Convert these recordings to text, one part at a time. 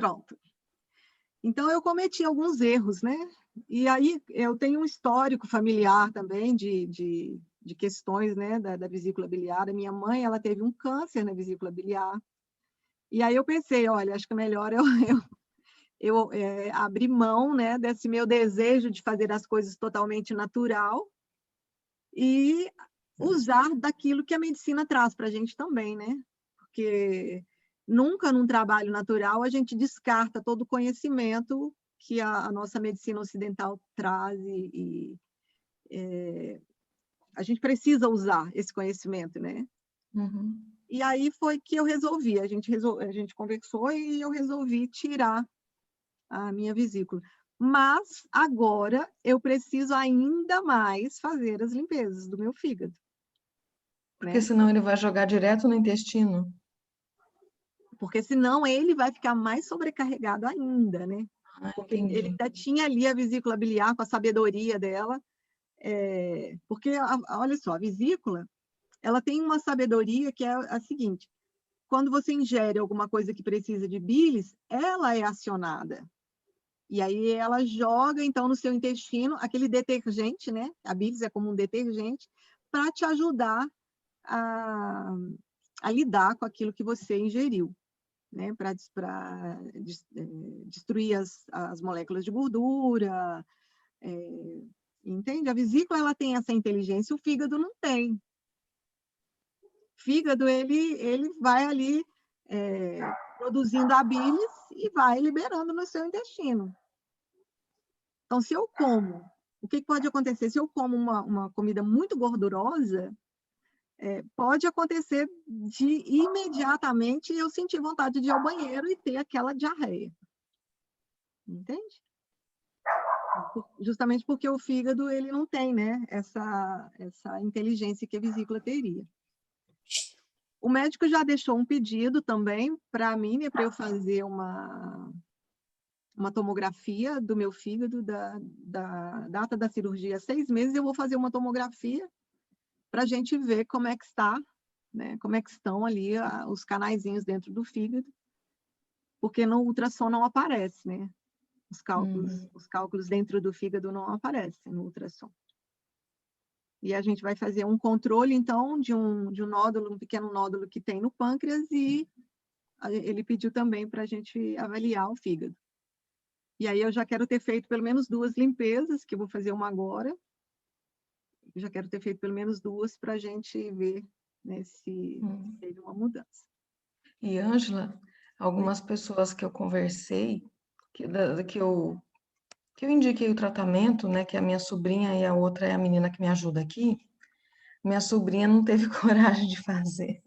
Pronto. Então, eu cometi alguns erros, né? E aí, eu tenho um histórico familiar também de questões, né, da vesícula biliar. A minha mãe, ela teve um câncer na vesícula biliar. E aí eu pensei, olha, acho que é melhor eu abrir mão, né, desse meu desejo de fazer as coisas totalmente natural e usar daquilo que a medicina traz para a gente também, né? Porque nunca num trabalho natural a gente descarta todo o conhecimento que a nossa medicina ocidental traz a gente precisa usar esse conhecimento, né? Uhum. E aí foi que eu resolvi, a gente conversou e eu resolvi tirar a minha vesícula. Mas agora eu preciso ainda mais fazer as limpezas do meu fígado, Porque né? senão ele vai jogar direto no intestino. Porque senão ele vai ficar mais sobrecarregado ainda, né? Ah, Porque ele entendi. ainda tinha ali a vesícula biliar com a sabedoria dela, porque, olha só, a vesícula, ela tem uma sabedoria que é a seguinte: quando você ingere alguma coisa que precisa de bilis, ela é acionada. E aí ela joga, então, no seu intestino aquele detergente, né? A bilis é como um detergente, para te ajudar a, a lidar com aquilo que você ingeriu, né? Para destruir as moléculas de gordura. Entende? A vesícula ela tem essa inteligência, o fígado não tem. O fígado, ele vai ali produzindo a bilis e vai liberando no seu intestino. Então, se eu como, o que pode acontecer? Se eu como uma comida muito gordurosa, pode acontecer de imediatamente eu sentir vontade de ir ao banheiro e ter aquela diarreia. Entende? Justamente porque o fígado ele não tem, né, essa inteligência que a vesícula teria. O médico já deixou um pedido também para mim, né, para eu fazer uma tomografia do meu fígado, da data da cirurgia, 6 meses, eu vou fazer uma tomografia para a gente ver como é que está, né, como é que estão ali os canaizinhos dentro do fígado, porque no ultrassom não aparece, né? Uhum. Os cálculos dentro do fígado não aparecem no ultrassom. E a gente vai fazer um controle, então, de um nódulo, um pequeno nódulo que tem no pâncreas, e ele pediu também para a gente avaliar o fígado. E aí eu já quero ter feito pelo menos 2 limpezas, que eu vou fazer uma agora. Eu já quero ter feito pelo menos 2 para a gente ver, né, se teve uma mudança. E, Ângela, Oi? algumas pessoas que eu conversei, que eu indiquei o tratamento, né, que é a minha sobrinha e a outra é a menina que me ajuda aqui, minha sobrinha não teve coragem de fazer.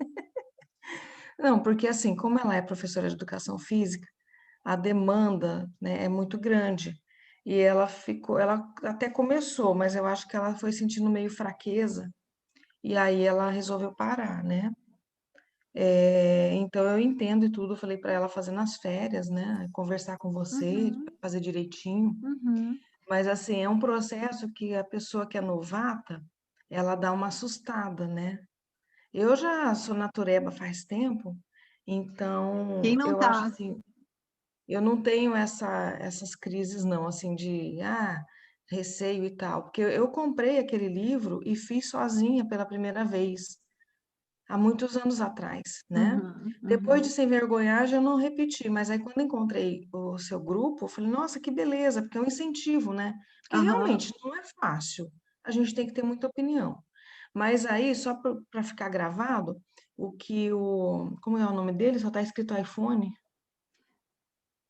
Não, porque assim, como ela é professora de educação física, a demanda, né, é muito grande. E ela até começou, mas eu acho que ela foi sentindo meio fraqueza, e aí ela resolveu parar, né? Então eu entendo e tudo, eu falei para ela fazer nas férias, né? Conversar com você, Uhum, fazer direitinho. uhum, Mas assim, é um processo que a pessoa que é novata, ela dá uma assustada, né? Eu já sou natureba faz tempo, quem então não eu acho está? assim, eu não tenho essas crises não, assim, de receio e tal, porque eu comprei aquele livro e fiz sozinha pela primeira vez, há muitos anos atrás, né? Uhum, Depois de uhum, se envergonhar, já não repeti, mas aí quando encontrei o seu grupo, eu falei, nossa, que beleza, porque é um incentivo, né? Porque aham. realmente não é fácil, a gente tem que ter muita opinião. Mas aí, só para ficar gravado, como é o nome dele? Só está escrito iPhone.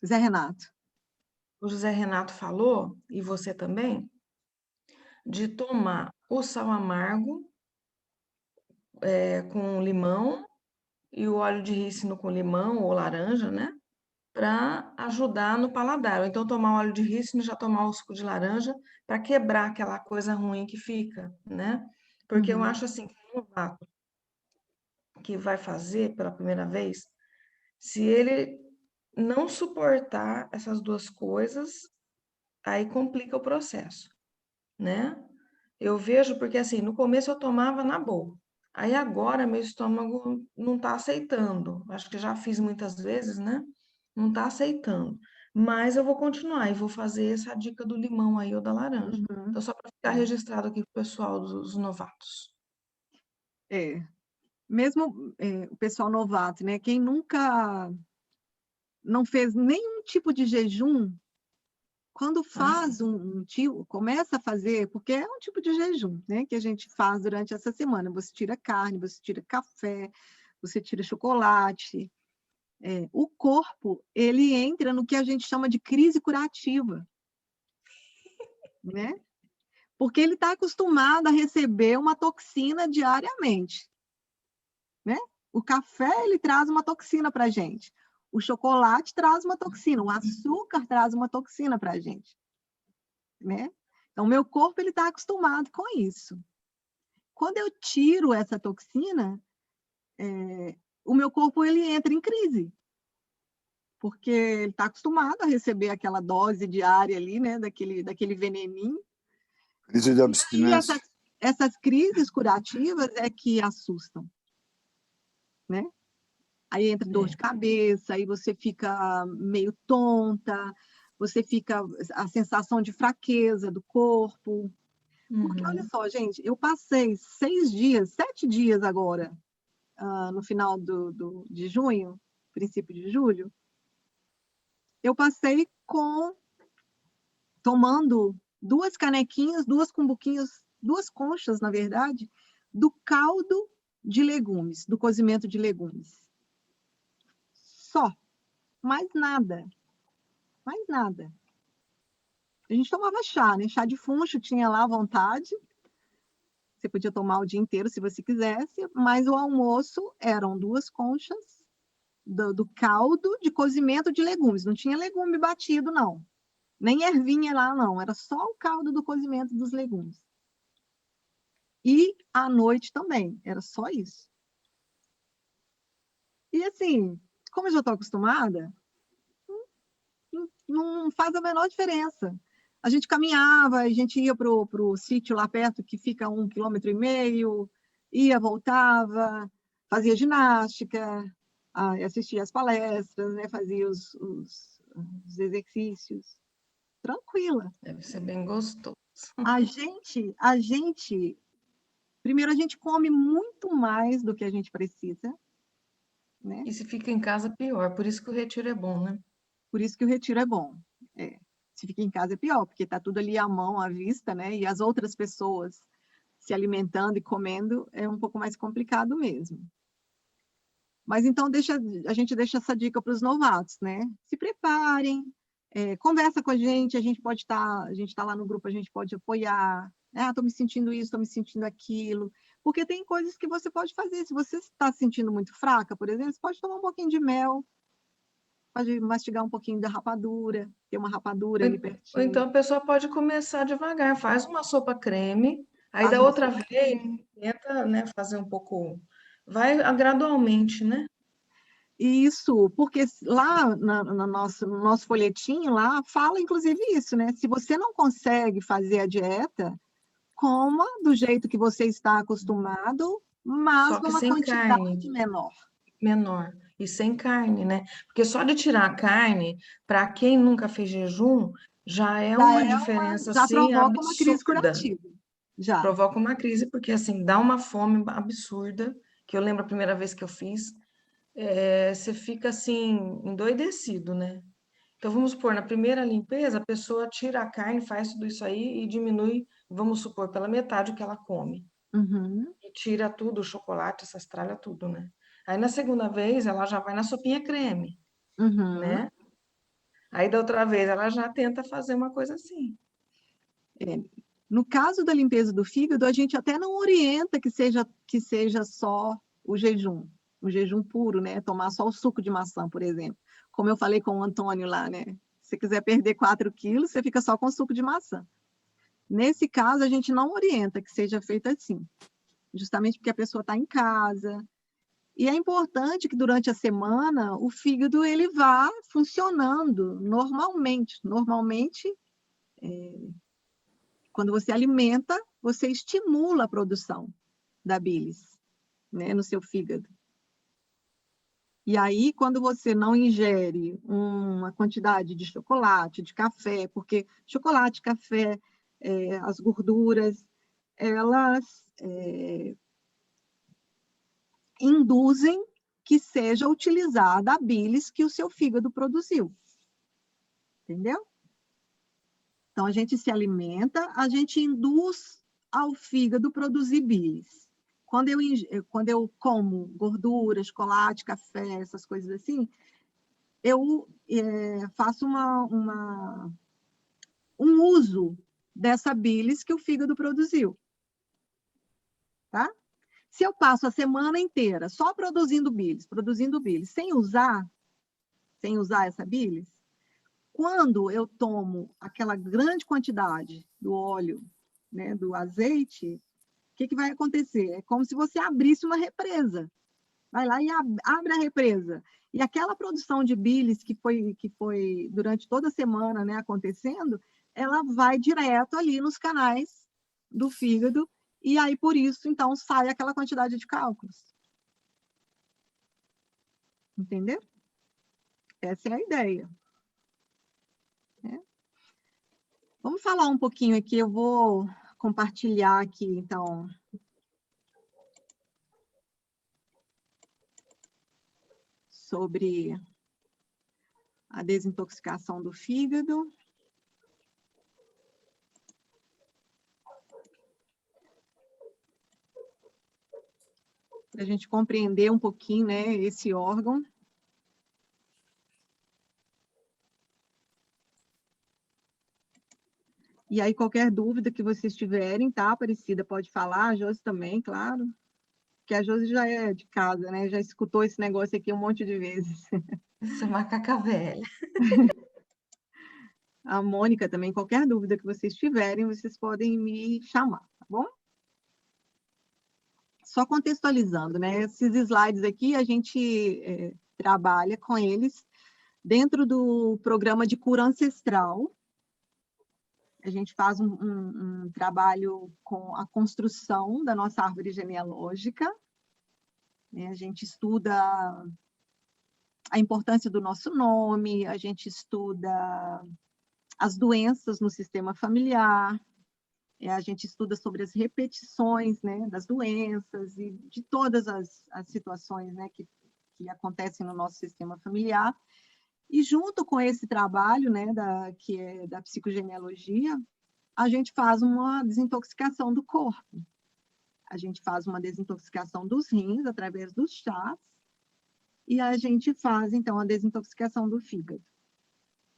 Zé Renato. O José Renato falou, e você também, de tomar o sal amargo com limão e o óleo de rícino com limão ou laranja, né? Para ajudar no paladar. Ou então tomar o óleo de rícino e já tomar o suco de laranja para quebrar aquela coisa ruim que fica, né? Porque eu Uhum, acho assim, que o novato que vai fazer pela primeira vez, se ele não suportar essas duas coisas, aí complica o processo, né? Eu vejo porque assim, no começo eu tomava na boa. Aí agora meu estômago não está aceitando. Acho que já fiz muitas vezes, né? não tá aceitando. Mas eu vou continuar e vou fazer essa dica do limão aí ou da laranja. Uhum. Então, só para ficar registrado aqui pro pessoal dos novatos. É. Mesmo o pessoal novato, né? Quem nunca não fez nenhum tipo de jejum, quando Ah, sim. faz começa a fazer, porque é um tipo de jejum, né? Que a gente faz durante essa semana. Você tira carne, você tira café, você tira chocolate. O corpo, ele entra no que a gente chama de crise curativa, né? Porque ele está acostumado a receber uma toxina diariamente, né? O café, ele traz uma toxina para a gente. O chocolate traz uma toxina, o açúcar traz uma toxina para a gente, né? Então, o meu corpo, ele está acostumado com isso. Quando eu tiro essa toxina, o meu corpo, ele entra em crise, porque ele está acostumado a receber aquela dose diária ali, né? Daquele veneninho. Crise de E aí, abstinência. essas crises curativas é que assustam, né? Aí entra dor de É. cabeça, aí você fica meio tonta, você fica a sensação de fraqueza do corpo. Porque olha Uhum. só, gente, eu passei 6 dias, 7 dias agora, no final de junho, princípio de julho, eu passei tomando 2 canequinhas, 2 cumbuquinhas, 2 conchas, na verdade, do caldo de legumes, do cozimento de legumes. Só, mais nada, mais nada. A gente tomava chá, né? Chá de funcho tinha lá à vontade. Você podia tomar o dia inteiro se você quisesse, mas o almoço eram 2 conchas do caldo de cozimento de legumes. Não tinha legume batido, não. Nem ervinha lá, não. Era só o caldo do cozimento dos legumes. E à noite também, era só isso. E assim, como eu já estou acostumada, não faz a menor diferença. A gente caminhava, a gente ia para o sítio lá perto, que fica a 1,5 km, ia, voltava, fazia ginástica, assistia às palestras, né, fazia os exercícios. Tranquila. Deve ser bem gostoso. Primeiro, a gente come muito mais do que a gente precisa, né? E se fica em casa, pior. Por isso que o retiro é bom, né? Por isso que o retiro é bom. Se fica em casa é pior, porque está tudo ali à mão, à vista, né? E as outras pessoas se alimentando e comendo é um pouco mais complicado mesmo. Mas então a gente deixa essa dica para os novatos, né? Se preparem, conversa com a gente pode a gente está lá no grupo, a gente pode apoiar. Estou me sentindo isso, estou me sentindo aquilo. Porque tem coisas que você pode fazer. Se você está se sentindo muito fraca, por exemplo, você pode tomar um pouquinho de mel, pode mastigar um pouquinho da rapadura, ter uma rapadura ali Ou então pertinho. a pessoa pode começar devagar, faz uma sopa creme, aí Faz da uma outra sopa. vez tenta, né, fazer um pouco, vai gradualmente, né? Isso, porque lá no nosso folhetinho lá fala inclusive isso, né? Se você não consegue fazer a dieta, coma do jeito que você está acostumado, mas Só que numa sem quantidade carne, menor. menor, e sem carne, né? Porque só de tirar a carne, para quem nunca fez jejum, já é uma diferença Já assim provoca uma crise absurda. curativa. Já. Provoca uma crise, porque assim, dá uma fome absurda, que eu lembro a primeira vez que eu fiz, você fica assim, endoidecido, né? Então, vamos supor, na primeira limpeza, a pessoa tira a carne, faz tudo isso aí e diminui, vamos supor, pela metade o que ela come. Uhum, E tira tudo, o chocolate, essas tralhas, tudo, né? Aí, na segunda vez, ela já vai na sopinha creme, uhum. né? Aí, da outra vez, ela já tenta fazer uma coisa assim. É, no caso da limpeza do fígado, a gente até não orienta que seja só o jejum puro, né? Tomar só o suco de maçã, por exemplo. Como eu falei com o Antônio lá, né? Se você quiser perder 4 quilos, você fica só com suco de maçã. Nesse caso, a gente não orienta que seja feito assim, justamente porque a pessoa está em casa. E é importante que durante a semana o fígado ele vá funcionando normalmente. Normalmente, quando você alimenta, você estimula a produção da bilis, né, no seu fígado. E aí, quando você não ingere uma quantidade de chocolate, de café, porque chocolate, café, as gorduras, elas induzem que seja utilizada a bilis que o seu fígado produziu. Entendeu? Então, a gente se alimenta, a gente induz ao fígado produzir bilis. Quando eu como gordura, chocolate, café, essas coisas assim, eu faço um uso dessa bilis que o fígado produziu. Tá? Se eu passo a semana inteira só produzindo bilis, sem usar essa bilis, quando eu tomo aquela grande quantidade do óleo, né, do azeite, o que vai acontecer? É como se você abrisse uma represa. Vai lá e abre a represa. E aquela produção de bilis que foi durante toda a semana, né, acontecendo, ela vai direto ali nos canais do fígado, e aí, por isso, então, sai aquela quantidade de cálculos. Entendeu? Essa é a ideia. Vamos falar um pouquinho aqui, eu vou compartilhar aqui, então, sobre a desintoxicação do fígado. Para a gente compreender um pouquinho, né, esse órgão. E aí, qualquer dúvida que vocês tiverem, tá, Aparecida, pode falar, a Josi também, claro. Porque a Josi já é de casa, né, já escutou esse negócio aqui um monte de vezes. Essa macaca velha. A Mônica também, qualquer dúvida que vocês tiverem, vocês podem me chamar, tá bom? Só contextualizando, né, esses slides aqui, a gente trabalha com eles dentro do programa de cura ancestral. A gente faz um trabalho com a construção da nossa árvore genealógica, né? A gente estuda a importância do nosso nome, a gente estuda as doenças no sistema familiar, a gente estuda sobre as repetições, né, das doenças e de todas as situações, né, que acontecem no nosso sistema familiar. E junto com esse trabalho, né, que é da psicogenealogia, a gente faz uma desintoxicação do corpo. A gente faz uma desintoxicação dos rins através dos chás e a gente faz, então, a desintoxicação do fígado.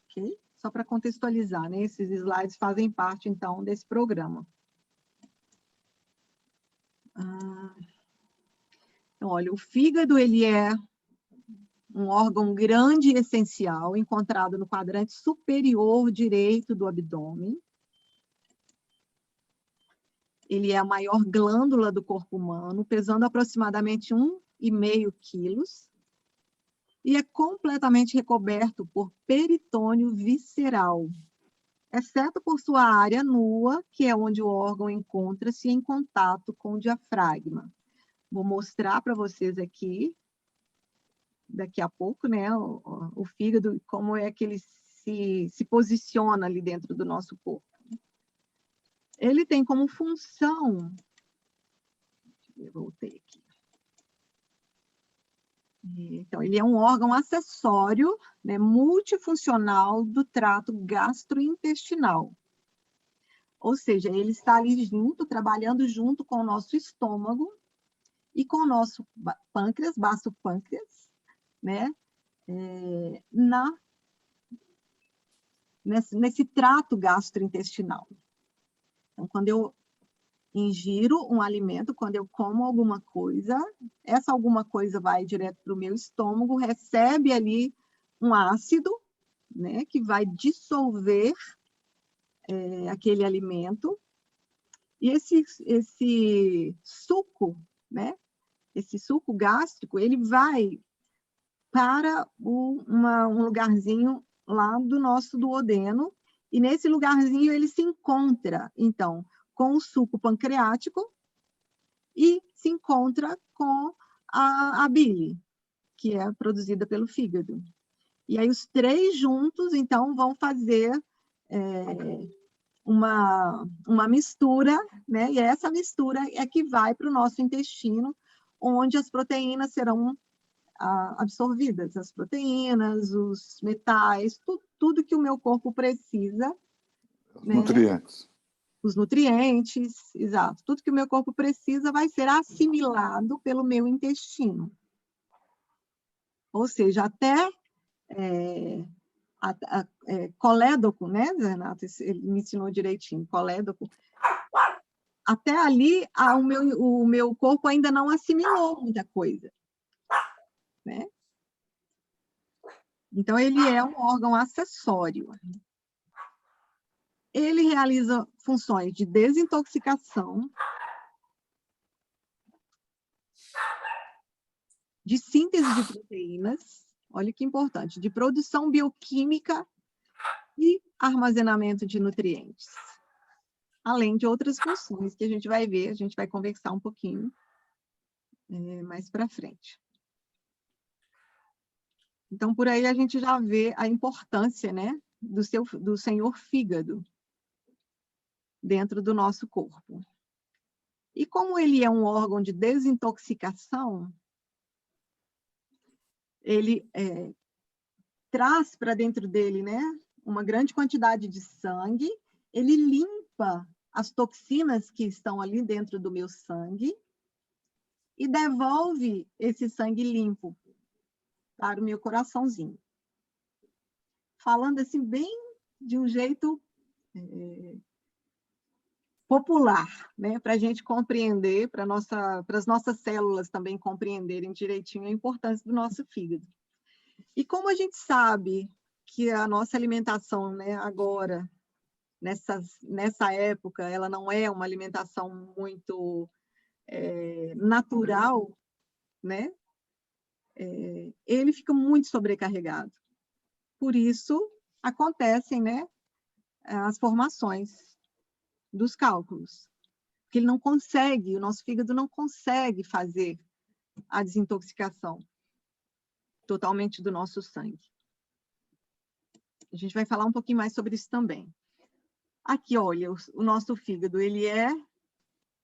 Ok? Só para contextualizar, né? Esses slides fazem parte, então, desse programa. Então, olha, o fígado, ele é um órgão grande e essencial, encontrado no quadrante superior direito do abdômen. Ele é a maior glândula do corpo humano, pesando aproximadamente 1,5 quilos, e é completamente recoberto por peritônio visceral, exceto por sua área nua, que é onde o órgão encontra-se em contato com o diafragma. Vou mostrar para vocês aqui, daqui a pouco, né, o fígado, como é que ele se posiciona ali dentro do nosso corpo. Ele tem como função... Eu voltei aqui. Então, ele é um órgão acessório, né, multifuncional do trato gastrointestinal. Ou seja, ele está ali junto, trabalhando junto com o nosso estômago e com o nosso pâncreas, baço pâncreas, né, nesse trato gastrointestinal. Então, quando eu ingiro um alimento, quando eu como alguma coisa, essa alguma coisa vai direto para o meu estômago, recebe ali um ácido, né, que vai dissolver aquele alimento, e esse suco, né, esse suco gástrico, ele vai para um lugarzinho lá do nosso duodeno, e nesse lugarzinho ele se encontra, então, com o suco pancreático e se encontra com a bile. que é produzida pelo fígado. E aí os três juntos, então, vão fazer uma mistura, né? E essa mistura é que vai para o nosso intestino, onde as proteínas serão absorvidas, as proteínas, os metais, tudo que o meu corpo precisa. Os nutrientes. Os nutrientes, exato. Tudo que o meu corpo precisa vai ser assimilado pelo meu intestino. Ou seja, até colédoco, né, Renato? Ele me ensinou direitinho, colédoco. Até ali, o meu corpo ainda não assimilou muita coisa, né? Então, ele é um órgão acessório. Ele realiza funções de desintoxicação, de síntese de proteínas, olha que importante, de produção bioquímica e armazenamento de nutrientes. Além de outras funções que a gente vai ver, a gente vai conversar um pouquinho mais para frente. Então, por aí a gente já vê a importância, né, do senhor fígado dentro do nosso corpo. E como ele é um órgão de desintoxicação, ele traz para dentro dele, né, uma grande quantidade de sangue, ele limpa as toxinas que estão ali dentro do meu sangue e devolve esse sangue limpo para o meu coraçãozinho. Falando assim, bem de um jeito popular, né, para a gente compreender, para as nossas células também compreenderem direitinho a importância do nosso fígado. E como a gente sabe que a nossa alimentação, né, agora, nessa época, ela não é uma alimentação muito natural, né? Ele fica muito sobrecarregado. Por isso, acontecem, né, as formações dos cálculos. Porque ele não consegue, o nosso fígado não consegue fazer a desintoxicação totalmente do nosso sangue. A gente vai falar um pouquinho mais sobre isso também. Aqui, olha, o nosso fígado, ele é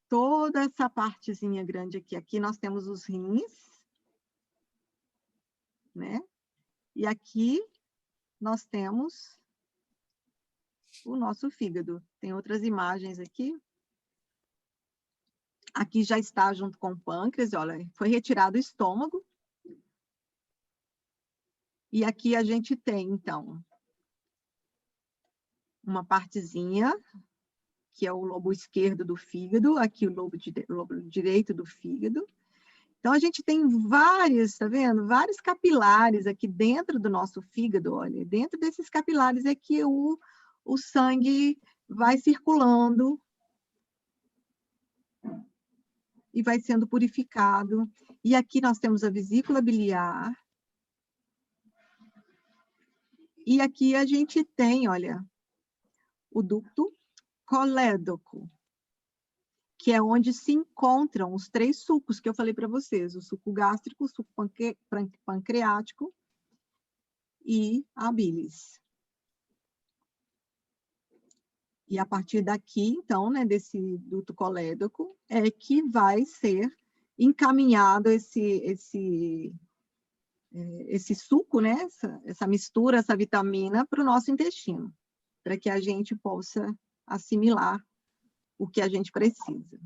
toda essa partezinha grande aqui. Aqui nós temos os rins, né? E aqui nós temos o nosso fígado. Tem outras imagens aqui. Aqui já está junto com o pâncreas, olha, foi retirado o estômago. E aqui a gente tem, então, uma partezinha, que é o lobo esquerdo do fígado, aqui o lobo direito do fígado. Então, a gente tem vários, tá vendo? Vários capilares aqui dentro do nosso fígado, olha. Dentro desses capilares é que o sangue vai circulando e vai sendo purificado. E aqui nós temos a vesícula biliar. E aqui a gente tem, olha, o ducto colédoco, que é onde se encontram os três sucos que eu falei para vocês, o suco gástrico, o suco pancreático e a bilis. E a partir daqui, então, né, desse duto colédoco, é que vai ser encaminhado esse suco, né, essa mistura, essa vitamina para o nosso intestino, para que a gente possa assimilar o que a gente precisa.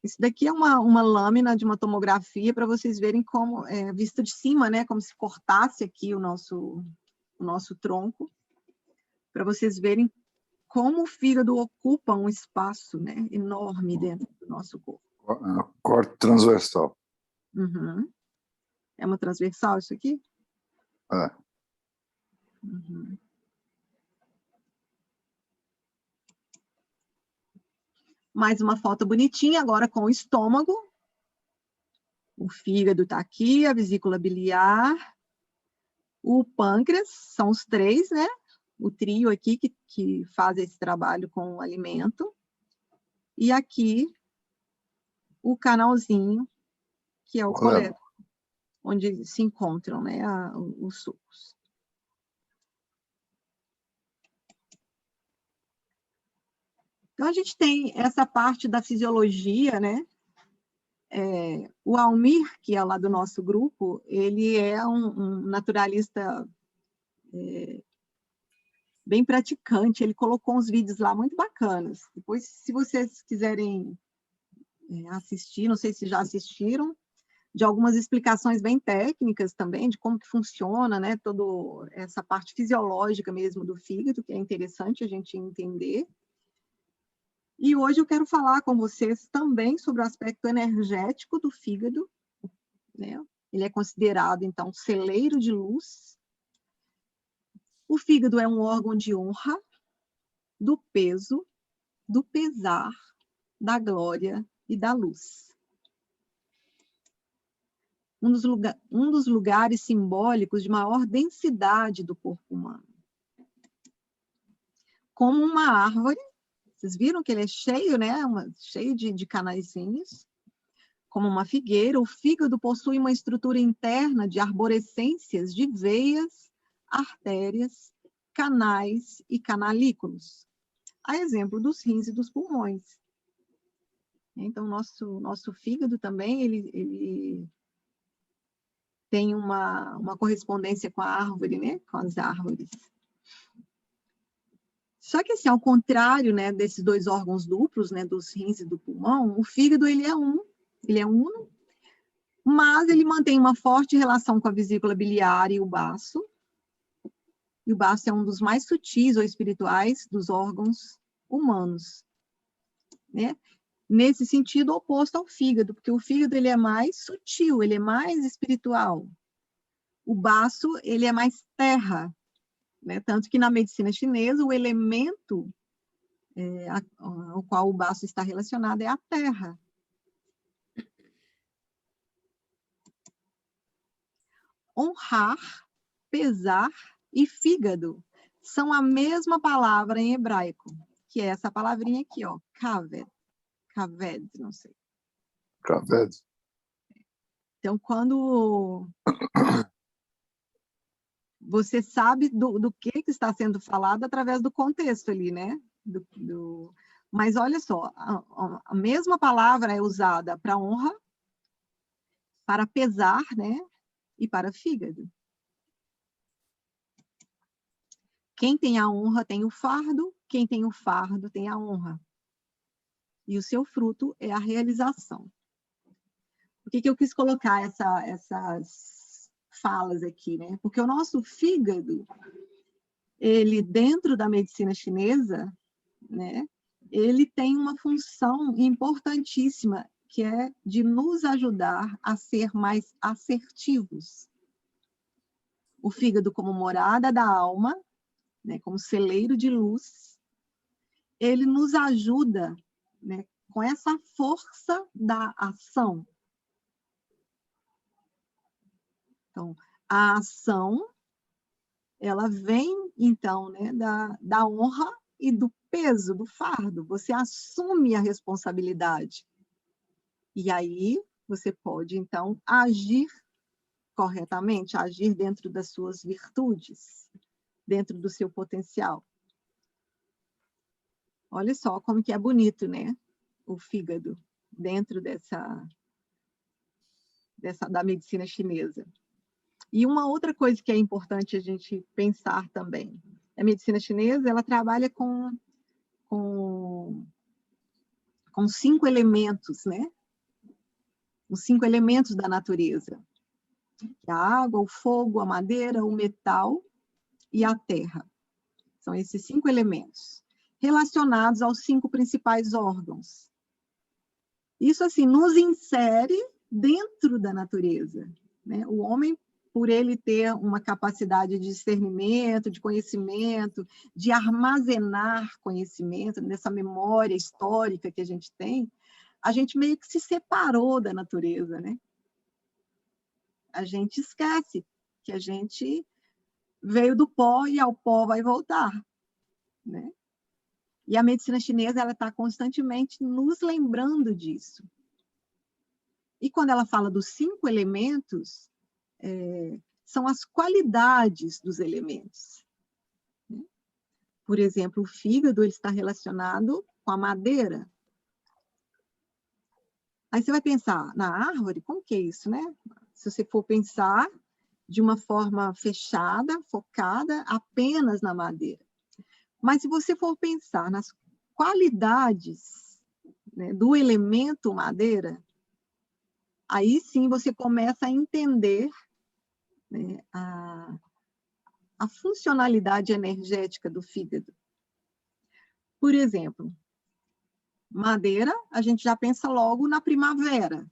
Isso daqui é uma lâmina de uma tomografia para vocês verem como, visto de cima, né, como se cortasse aqui o nosso tronco, para vocês verem como o fígado ocupa um espaço, né, enorme dentro do nosso corpo. Corte transversal. Uhum. É uma transversal isso aqui? É. Uhum. Mais uma foto bonitinha, agora com o estômago. O fígado está aqui, a vesícula biliar, o pâncreas, são os três, né? O trio aqui que faz esse trabalho com o alimento. E aqui, o canalzinho, que é o colédoco. onde se encontram, né, os sucos. Então, a gente tem essa parte da fisiologia, né? O Almir, que é lá do nosso grupo, ele é um naturalista bem praticante, ele colocou uns vídeos lá muito bacanas. Depois, se vocês quiserem assistir, não sei se já assistiram, de algumas explicações bem técnicas também, de como que funciona, né, toda essa parte fisiológica mesmo do fígado, que é interessante a gente entender. E hoje eu quero falar com vocês também sobre o aspecto energético do fígado, né? Ele é considerado, então, celeiro de luz. O fígado é um órgão de honra, do peso, do pesar, da glória e da luz. Um dos lugares simbólicos de maior densidade do corpo humano. Como uma árvore, vocês viram que ele é cheio, né? Cheio de canaizinhos. Como uma figueira, o fígado possui uma estrutura interna de arborescências de veias, artérias, canais e canalículos. A exemplo dos rins e dos pulmões. Então, nosso fígado também, ele tem uma correspondência com a árvore, né? Com as árvores. Só que, assim, ao contrário, né, desses dois órgãos duplos, né, dos rins e do pulmão, o fígado, ele é uno, mas ele mantém uma forte relação com a vesícula biliar e o baço. E o baço é um dos mais sutis ou espirituais dos órgãos humanos, né? Nesse sentido oposto ao fígado, porque o fígado ele é mais sutil, ele é mais espiritual. O baço, ele é mais terra, né? Tanto que na medicina chinesa, o elemento ao qual o baço está relacionado é a terra. Honrar, pesar e fígado são a mesma palavra em hebraico, que é essa palavrinha aqui, ó, kaved, não sei. Kaved. Então, quando você sabe do que está sendo falado através do contexto ali, né? Mas olha só, a mesma palavra é usada para honra, para pesar, né? E para fígado. Quem tem a honra tem o fardo, quem tem o fardo tem a honra. E o seu fruto é a realização. Por que eu quis colocar essas falas aqui, né? Porque o nosso fígado, ele, dentro da medicina chinesa, né? Ele tem uma função importantíssima, que é de nos ajudar a ser mais assertivos. O fígado como morada da alma, né? Como celeiro de luz, ele nos ajuda, né? Com essa força da ação. Então, a ação, ela vem, então, né, da honra e do peso, do fardo. Você assume a responsabilidade. E aí, você pode, então, agir corretamente, agir dentro das suas virtudes, dentro do seu potencial. Olha só como que é bonito, né? O fígado, dentro da medicina chinesa. E uma outra coisa que é importante a gente pensar também, a medicina chinesa, ela trabalha com 5 elementos, né? Os 5 elementos da natureza. A água, o fogo, a madeira, o metal e a terra. São esses 5 elementos, relacionados aos 5 principais órgãos. Isso, assim, nos insere dentro da natureza, né? O homem, por ele ter uma capacidade de discernimento, de conhecimento, de armazenar conhecimento, nessa memória histórica que a gente meio que se separou da natureza, né? A gente esquece que a gente veio do pó e ao pó vai voltar, né? E a medicina chinesa, ela está constantemente nos lembrando disso. E quando ela fala dos 5 elementos, são as qualidades dos elementos. Por exemplo, o fígado ele está relacionado com a madeira. Aí você vai pensar, na árvore, como que é isso, né? Se você for pensar de uma forma fechada, focada apenas na madeira. Mas se você for pensar nas qualidades, né, do elemento madeira, aí sim você começa a entender, né, a funcionalidade energética do fígado. Por exemplo, madeira, a gente já pensa logo na primavera,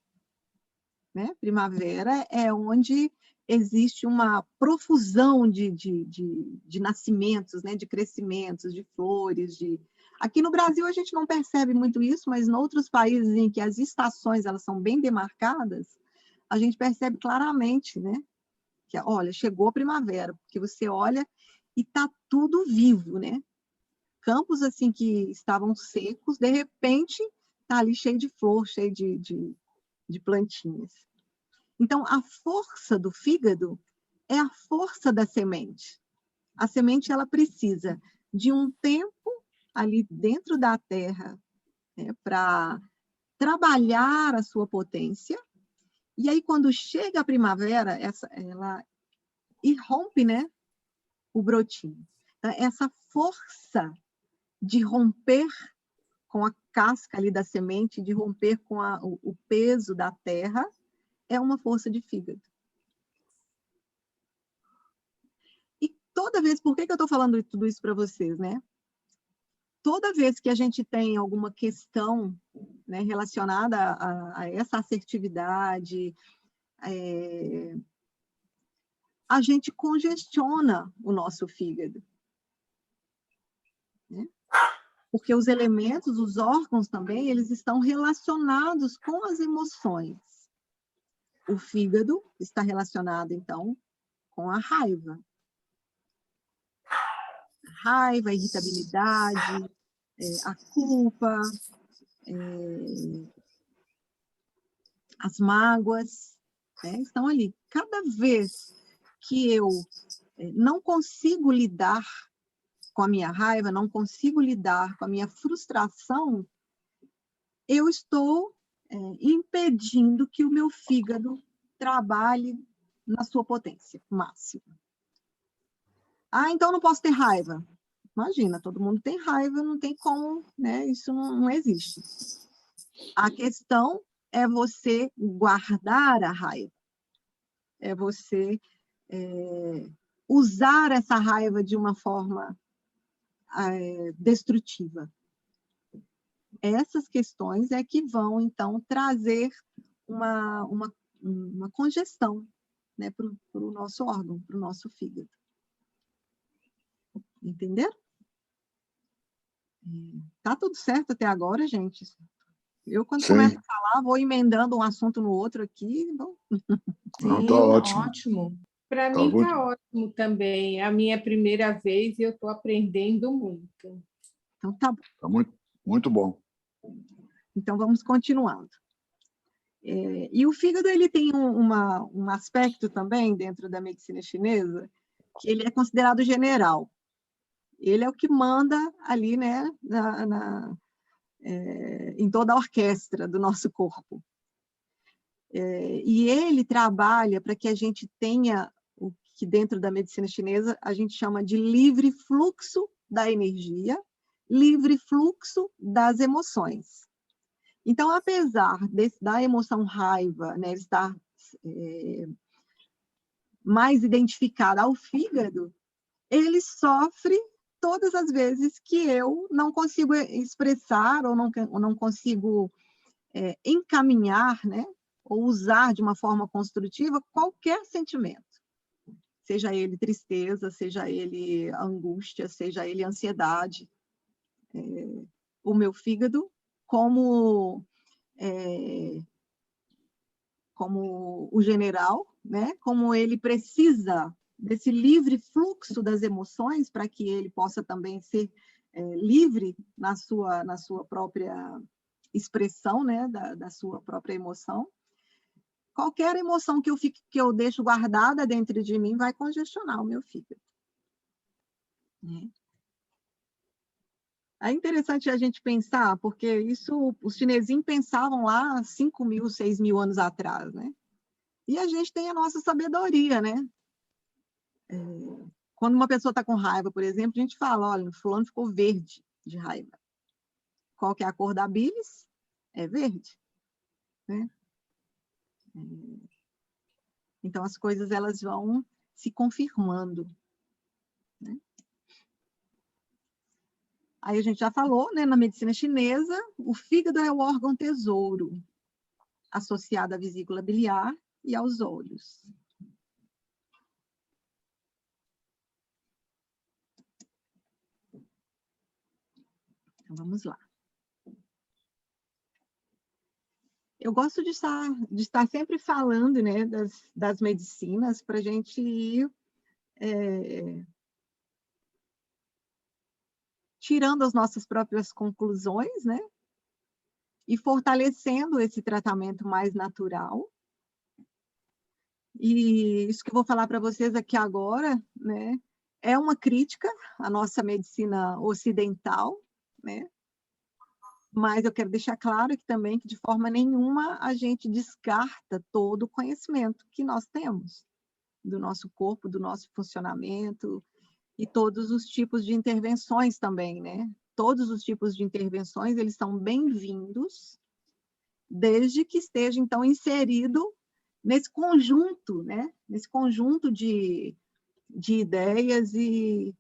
né? Primavera é onde existe uma profusão de nascimentos, né? De crescimentos, de flores. Aqui no Brasil a gente não percebe muito isso, mas em outros países em que as estações elas são bem demarcadas, a gente percebe claramente, né? Que, olha, chegou a primavera, porque você olha e está tudo vivo, né? Campos assim que estavam secos, de repente está ali cheio de flor, cheio de plantinhas. Então, a força do fígado é a força da semente. A semente ela precisa de um tempo ali dentro da terra, né, para trabalhar a sua potência. E aí, quando chega a primavera, ela irrompe, né, o brotinho. Essa força de romper com a casca ali da semente, de romper com o peso da terra, é uma força de fígado. E toda vez, por que eu estou falando tudo isso para vocês, né? Toda vez que a gente tem alguma questão, né, relacionada a essa assertividade, a gente congestiona o nosso fígado, né? Porque os elementos, os órgãos também, eles estão relacionados com as emoções. O fígado está relacionado, então, com a raiva. Raiva, a irritabilidade, a culpa, as mágoas, né, estão ali. Cada vez que eu não consigo lidar com a minha raiva, não consigo lidar com a minha frustração, eu estou impedindo que o meu fígado trabalhe na sua potência máxima. Ah, então não posso ter raiva. Imagina, todo mundo tem raiva, não tem como, né? Isso não existe. A questão é você guardar a raiva. É você usar essa raiva de uma forma destrutiva. Essas questões é que vão, então, trazer uma congestão, né, para o nosso órgão, para o nosso fígado. Entenderam? Tá tudo certo até agora, gente? Eu, quando começo a falar, vou emendando um assunto no outro aqui. Bom. Não, tá ótimo. Ótimo. Para mim está ótimo também. É a minha primeira vez e eu estou aprendendo muito. Então tá bom. Tá muito, muito bom. Então vamos continuando. E o fígado ele tem um aspecto também dentro da medicina chinesa que ele é considerado general. Ele é o que manda ali, né, em toda a orquestra do nosso corpo. E ele trabalha para que a gente tenha o que dentro da medicina chinesa a gente chama de livre fluxo da energia, livre fluxo das emoções. Então, apesar da emoção raiva, né, estar mais identificada ao fígado, ele sofre todas as vezes que eu não consigo expressar ou não consigo encaminhar, né, ou usar de uma forma construtiva qualquer sentimento. Seja ele tristeza, seja ele angústia, seja ele ansiedade. O meu fígado, como o general, né, como ele precisa desse livre fluxo das emoções para que ele possa também ser livre na sua própria expressão, né, da sua própria emoção. qualquer emoção que eu deixo guardada dentro de mim vai congestionar o meu fígado. Né? É interessante a gente pensar, porque isso os chinesinhos pensavam lá 5.000, 6.000 anos atrás, né? E a gente tem a nossa sabedoria, né? Quando uma pessoa está com raiva, por exemplo, a gente fala, olha, o fulano ficou verde de raiva. Qual que é a cor da bilis? É verde. Né? Então, as coisas elas vão se confirmando. Né? Aí a gente já falou, né, na medicina chinesa, o fígado é o órgão tesouro, associado à vesícula biliar e aos olhos. Então, vamos lá. Eu gosto de estar sempre falando, né, das medicinas para a gente ir tirando as nossas próprias conclusões, né, e fortalecendo esse tratamento mais natural. E isso que eu vou falar para vocês aqui agora, né, é uma crítica à nossa medicina ocidental, né, mas eu quero deixar claro que também que de forma nenhuma a gente descarta todo o conhecimento que nós temos do nosso corpo, do nosso funcionamento e todos os tipos de intervenções também, né? Todos os tipos de intervenções, eles são bem-vindos, desde que esteja, então, inserido nesse conjunto, né? Nesse conjunto de ideias e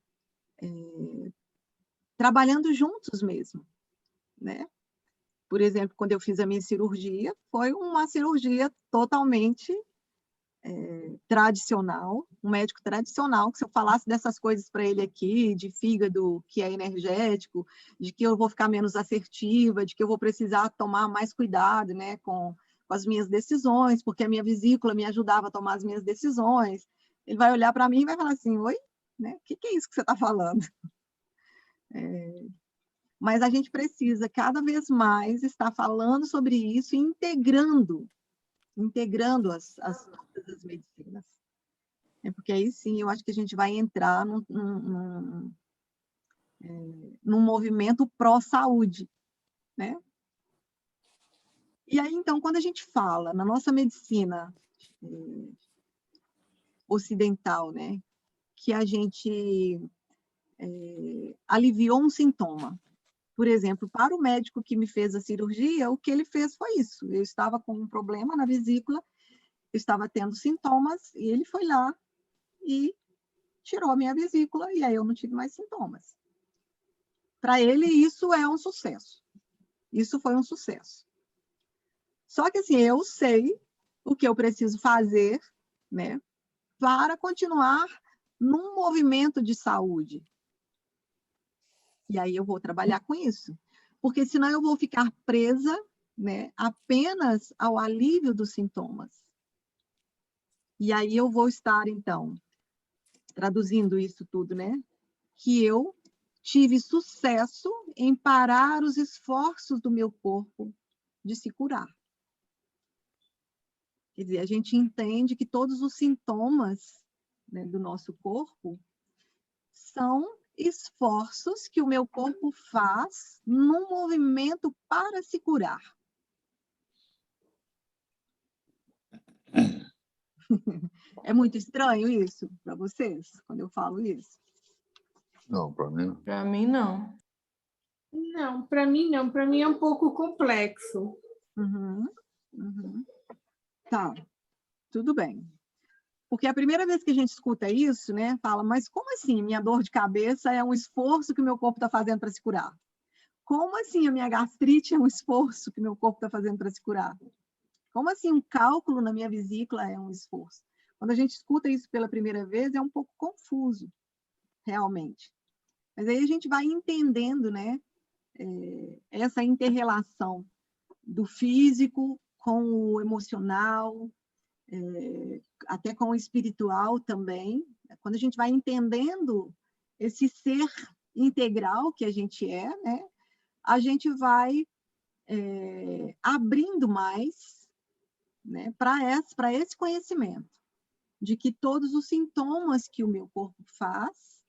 trabalhando juntos mesmo, né? Por exemplo, quando eu fiz a minha cirurgia, foi uma cirurgia totalmente tradicional, um médico tradicional, que se eu falasse dessas coisas para ele aqui, de fígado que é energético, de que eu vou ficar menos assertiva, de que eu vou precisar tomar mais cuidado, né, com as minhas decisões, porque a minha vesícula me ajudava a tomar as minhas decisões, ele vai olhar para mim e vai falar assim, oi, né, o que é isso que você está falando? Mas a gente precisa cada vez mais estar falando sobre isso e integrando todas as medicinas. Porque aí sim, eu acho que a gente vai entrar num movimento pró-saúde, né? E aí, então, quando a gente fala na nossa medicina ocidental, né, que a gente aliviou um sintoma. Por exemplo, para o médico que me fez a cirurgia, o que ele fez foi isso. Eu estava com um problema na vesícula, eu estava tendo sintomas, e ele foi lá e tirou a minha vesícula, e aí eu não tive mais sintomas. Para ele, isso é um sucesso. Isso foi um sucesso. Só que, assim, eu sei o que eu preciso fazer, né, para continuar num movimento de saúde. E aí eu vou trabalhar com isso. Porque senão eu vou ficar presa, né, apenas ao alívio dos sintomas. E aí eu vou estar, então, traduzindo isso tudo, né, que eu tive sucesso em parar os esforços do meu corpo de se curar. Quer dizer, a gente entende que todos os sintomas, né, do nosso corpo são esforços que o meu corpo faz num movimento para se curar. É muito estranho isso para vocês, quando eu falo isso? Não, para mim não. Para mim, não. Não, para mim não. Para mim é um pouco complexo. Tá, tudo bem. Porque a primeira vez que a gente escuta isso, né, fala, mas como assim minha dor de cabeça é um esforço que o meu corpo está fazendo para se curar? Como assim a minha gastrite é um esforço que o meu corpo está fazendo para se curar? Como assim um cálculo na minha vesícula é um esforço? Quando a gente escuta isso pela primeira vez, é um pouco confuso, realmente. Mas aí a gente vai entendendo, né, essa inter-relação do físico com o emocional, até com o espiritual também. Quando a gente vai entendendo esse ser integral que a gente é, né, a gente vai abrindo mais, né, para esse conhecimento de que todos os sintomas que o meu corpo faz,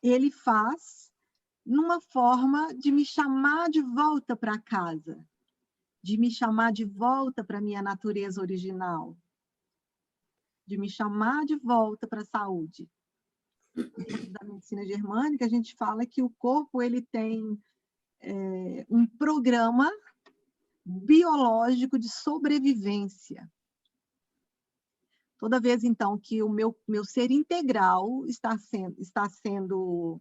ele faz numa forma de me chamar de volta para casa, de me chamar de volta para a minha natureza original, de me chamar de volta para a saúde. Dentro da medicina germânica, a gente fala que o corpo ele tem um programa biológico de sobrevivência. Toda vez, então, que o meu ser integral está saindo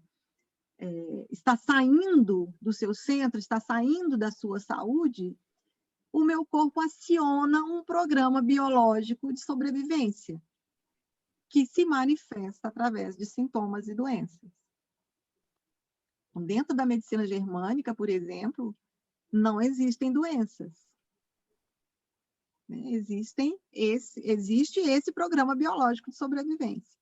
do seu centro, está saindo da sua saúde, o meu corpo aciona um programa biológico de sobrevivência, que se manifesta através de sintomas e doenças. Dentro da medicina germânica, por exemplo, não existem doenças. Existe esse programa biológico de sobrevivência.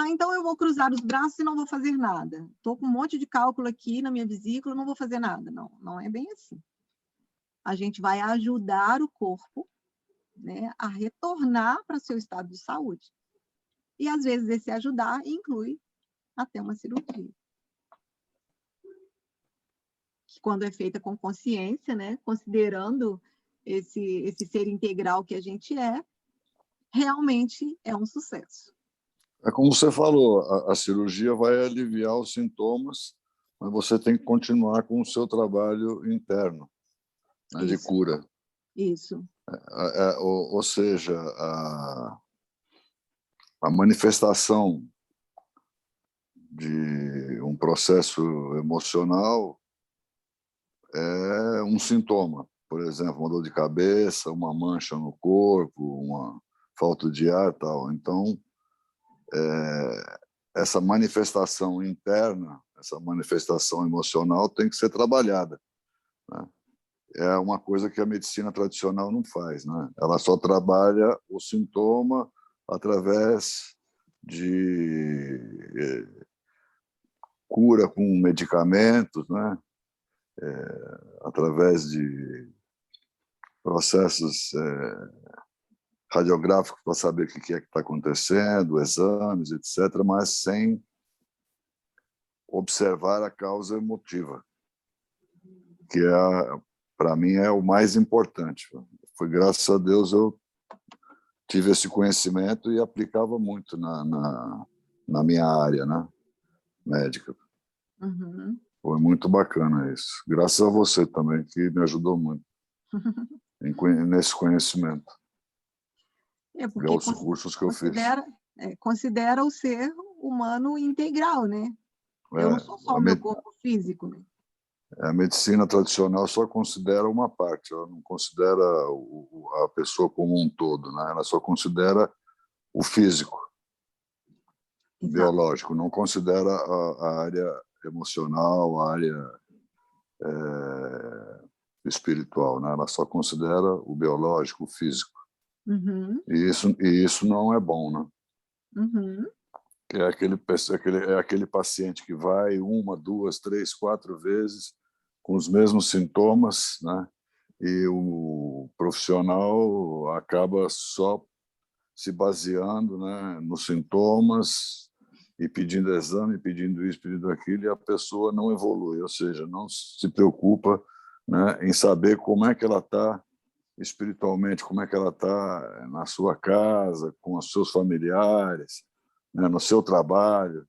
Então eu vou cruzar os braços e não vou fazer nada. Estou com um monte de cálculo aqui na minha vesícula, não vou fazer nada. Não, não é bem assim. A gente vai ajudar o corpo, né, a retornar para o seu estado de saúde. E, às vezes, esse ajudar inclui até uma cirurgia. Que, quando é feita com consciência, né, considerando esse ser integral que a gente realmente é um sucesso. É como você falou, a cirurgia vai aliviar os sintomas, mas você tem que continuar com o seu trabalho interno, né, de cura. Isso. Ou seja, a manifestação de um processo emocional é um sintoma. Por exemplo, uma dor de cabeça, uma mancha no corpo, uma falta de ar e tal. Então, essa manifestação interna, essa manifestação emocional tem que ser trabalhada, né? É uma coisa que a medicina tradicional não faz, né? Ela só trabalha o sintoma através de cura com medicamentos, né? Através de processos radiográficos para saber o que é que está acontecendo, exames, etc., mas sem observar a causa emotiva, que para mim é o mais importante. Foi graças a Deus eu tive esse conhecimento e aplicava muito na minha área, né, médica. Uhum. Foi muito bacana isso. Graças a você também, que me ajudou muito nesse conhecimento. Porque os cursos que eu fiz. Considera o ser humano integral, né? Eu não sou só o meu corpo físico, né? A medicina tradicional só considera uma parte, ela não considera a pessoa como um todo, né? Ela só considera o físico, o biológico, não considera a área emocional, a área espiritual, né? Ela só considera o biológico, o físico. Uhum. E isso não é bom, né? Uhum. É aquele paciente que vai 1, 2, 3, 4 vezes com os mesmos sintomas, né? E o profissional acaba só se baseando, né, nos sintomas e pedindo exame, pedindo isso, pedindo aquilo, e a pessoa não evolui, ou seja, não se preocupa, né, em saber como é que ela está espiritualmente, como é que ela está na sua casa, com os seus familiares, né, no seu trabalho,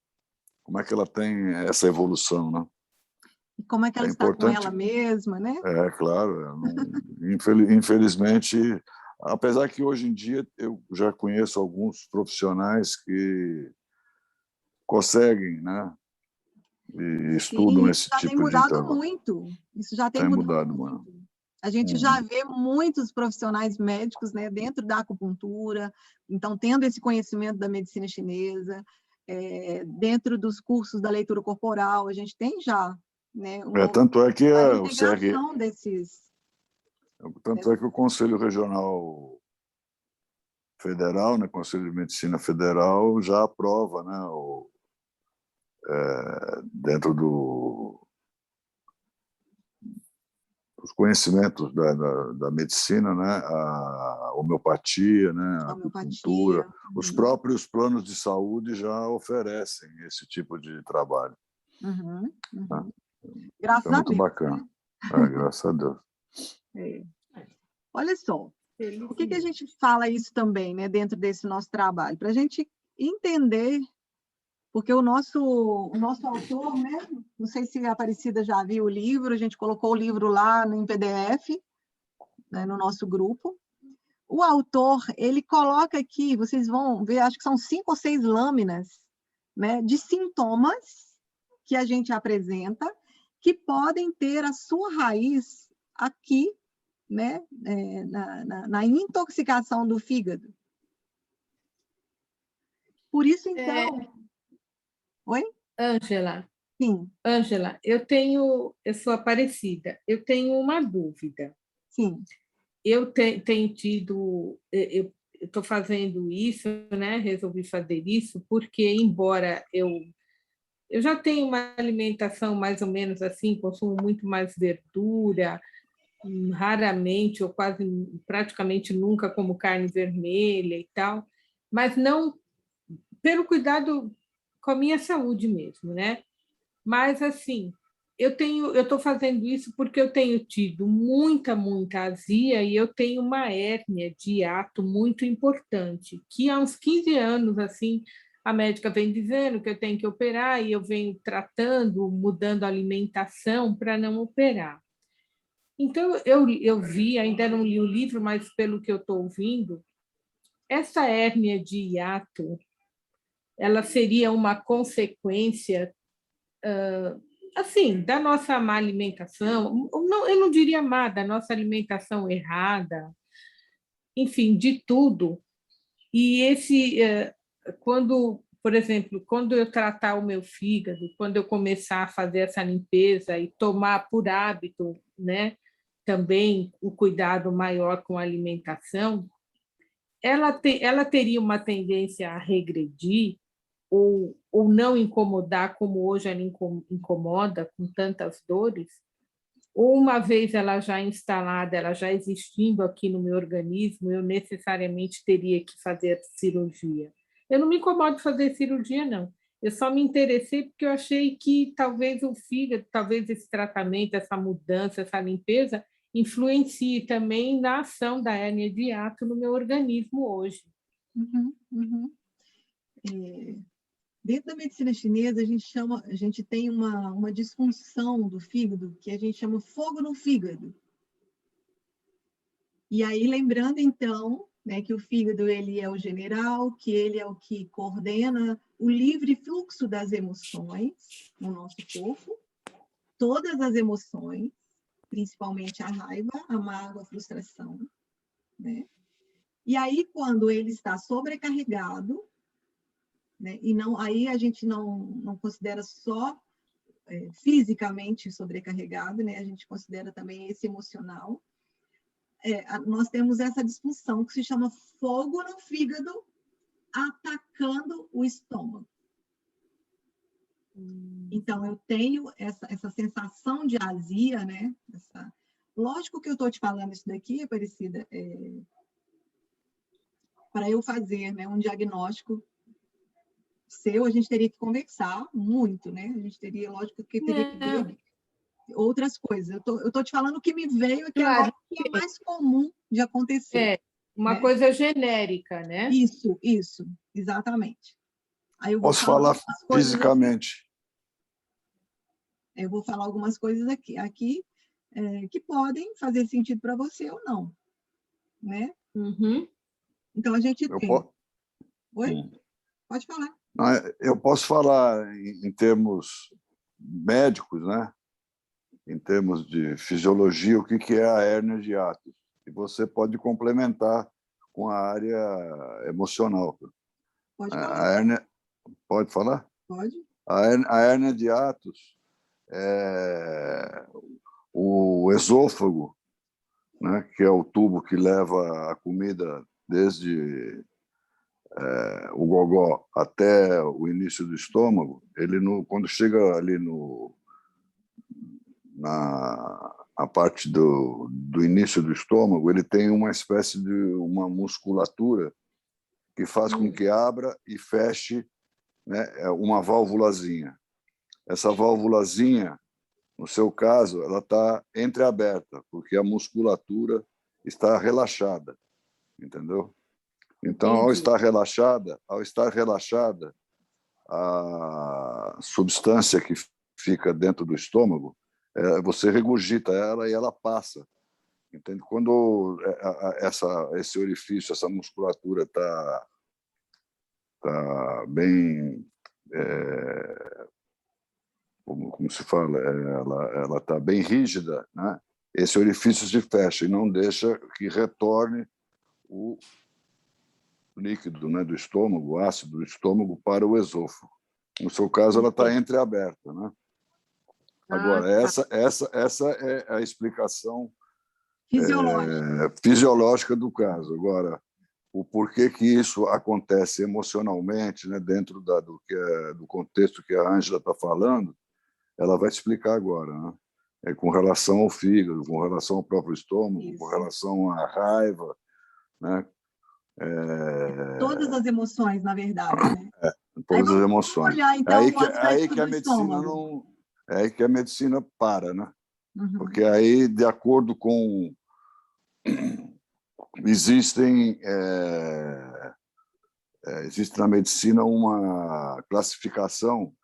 como é que ela tem essa evolução, né? E como é que ela está com ela mesma, né? Claro. Infelizmente, apesar que hoje em dia eu já conheço alguns profissionais que conseguem, né? E estudam esse tipo de trabalho. Isso já tem mudado muito. muito. A gente já vê muitos profissionais médicos, né, dentro da acupuntura, então tendo esse conhecimento da medicina chinesa, dentro dos cursos da leitura corporal, a gente tem já, né, tanto é que a integração desses. Tanto é que o Conselho Regional Federal, né, Conselho de Medicina Federal, já aprova, né, dentro os conhecimentos da medicina, né? A homeopatia, né? A acupuntura, os próprios planos de saúde já oferecem esse tipo de trabalho. Tá? Graças é muito a Deus, bacana. né? Graças a Deus. Olha só, por que a gente fala isso também, né, dentro desse nosso trabalho? Para a gente entender, porque o nosso autor, né, não sei se a Aparecida já viu o livro, a gente colocou o livro lá em PDF, né, no nosso grupo. O autor, ele coloca aqui, vocês vão ver, acho que são 5 ou 6 lâminas, né, de sintomas que a gente apresenta, que podem ter a sua raiz aqui, né, na intoxicação do fígado. Por isso, então... Oi? Ângela. Sim. Ângela, eu sou Aparecida, eu tenho uma dúvida. Sim. Eu tenho tido, eu estou fazendo isso, né? Resolvi fazer isso, porque, embora eu já tenho uma alimentação mais ou menos assim, consumo muito mais verdura, raramente ou praticamente nunca como carne vermelha e tal, mas não pelo cuidado com a minha saúde mesmo, né? Mas assim, eu estou fazendo isso porque eu tenho tido muita azia e eu tenho uma hérnia de hiato muito importante, que há uns 15 anos assim a médica vem dizendo que eu tenho que operar e eu venho tratando, mudando a alimentação para não operar. Então, eu vi, ainda não li o livro, mas pelo que eu estou ouvindo, essa hérnia de hiato, ela seria uma consequência, assim, da nossa má alimentação, não, eu não diria má, da nossa alimentação errada, enfim, de tudo. E por exemplo, quando eu tratar o meu fígado, quando eu começar a fazer essa limpeza e tomar por hábito, né, também o cuidado maior com a alimentação, ela teria uma tendência a regredir ou não incomodar como hoje ela incomoda com tantas dores, ou uma vez ela já instalada, ela já existindo aqui no meu organismo, eu necessariamente teria que fazer cirurgia. Eu não me incomodo de fazer cirurgia, não. Eu só me interessei porque eu achei que talvez o fígado, talvez esse tratamento, essa mudança, essa limpeza, influencie também na ação da hérnia de hiato no meu organismo hoje. Dentro da medicina chinesa, a gente tem uma disfunção do fígado que a gente chama fogo no fígado. E aí, lembrando, então, né, que o fígado ele é o general, que ele é o que coordena o livre fluxo das emoções no nosso corpo, todas as emoções, principalmente a raiva, a mágoa, a frustração, né? E aí, quando ele está sobrecarregado, né, e não, aí a gente não considera só fisicamente sobrecarregado, né? A gente considera também esse emocional. Nós temos essa disfunção que se chama fogo no fígado atacando o estômago. Então, eu tenho essa sensação de azia, né? Lógico que eu estou te falando isso daqui, Aparecida, para eu fazer, né, um diagnóstico seu, a gente teria que conversar muito, né? A gente teria, lógico, que teria que ver outras coisas. Eu tô te falando o que me veio, que claro, agora é mais comum de acontecer. Uma né? coisa genérica, né? Isso, exatamente. Aí eu vou Posso falar fisicamente. Eu vou falar algumas coisas aqui que podem fazer sentido para você ou não, né? Então, a gente tem... Oi? Pode falar. Eu posso falar em termos médicos, né? Em termos de fisiologia, o que é a hérnia de hiato. E você pode complementar com a área emocional. Pode falar. Pode falar? Pode. A hérnia de hiatus é o esôfago, né, que é o tubo que leva a comida desde o gogó até o início do estômago. Ele quando chega ali a parte do início do estômago, ele tem uma espécie de uma musculatura que faz com que abra e feche, né, uma válvulazinha. Essa válvulazinha, no seu caso, ela está entreaberta, porque a musculatura está relaxada, entendeu? Então, ao estar relaxada, a substância que fica dentro do estômago, você regurgita ela e ela passa. Entende? Quando esse orifício, essa musculatura está bem, como se fala, ela está bem rígida, né? Esse orifício se fecha e não deixa que retorne o líquido, né, do estômago, o ácido do estômago para o esôfago. No seu caso, ela está entreaberta, né? Agora, essa é a explicação fisiológica do caso. Agora, o porquê que isso acontece emocionalmente, né, dentro do contexto que a Ângela está falando, ela vai explicar agora, né? Com relação ao fígado, com relação ao próprio estômago, isso, com relação à raiva, né? Todas as emoções, na verdade, né? Todas as emoções. Olhar, então, aí que a medicina não... É aí que a medicina para, né? Uhum. Porque aí, de acordo com... Existe na medicina uma classificação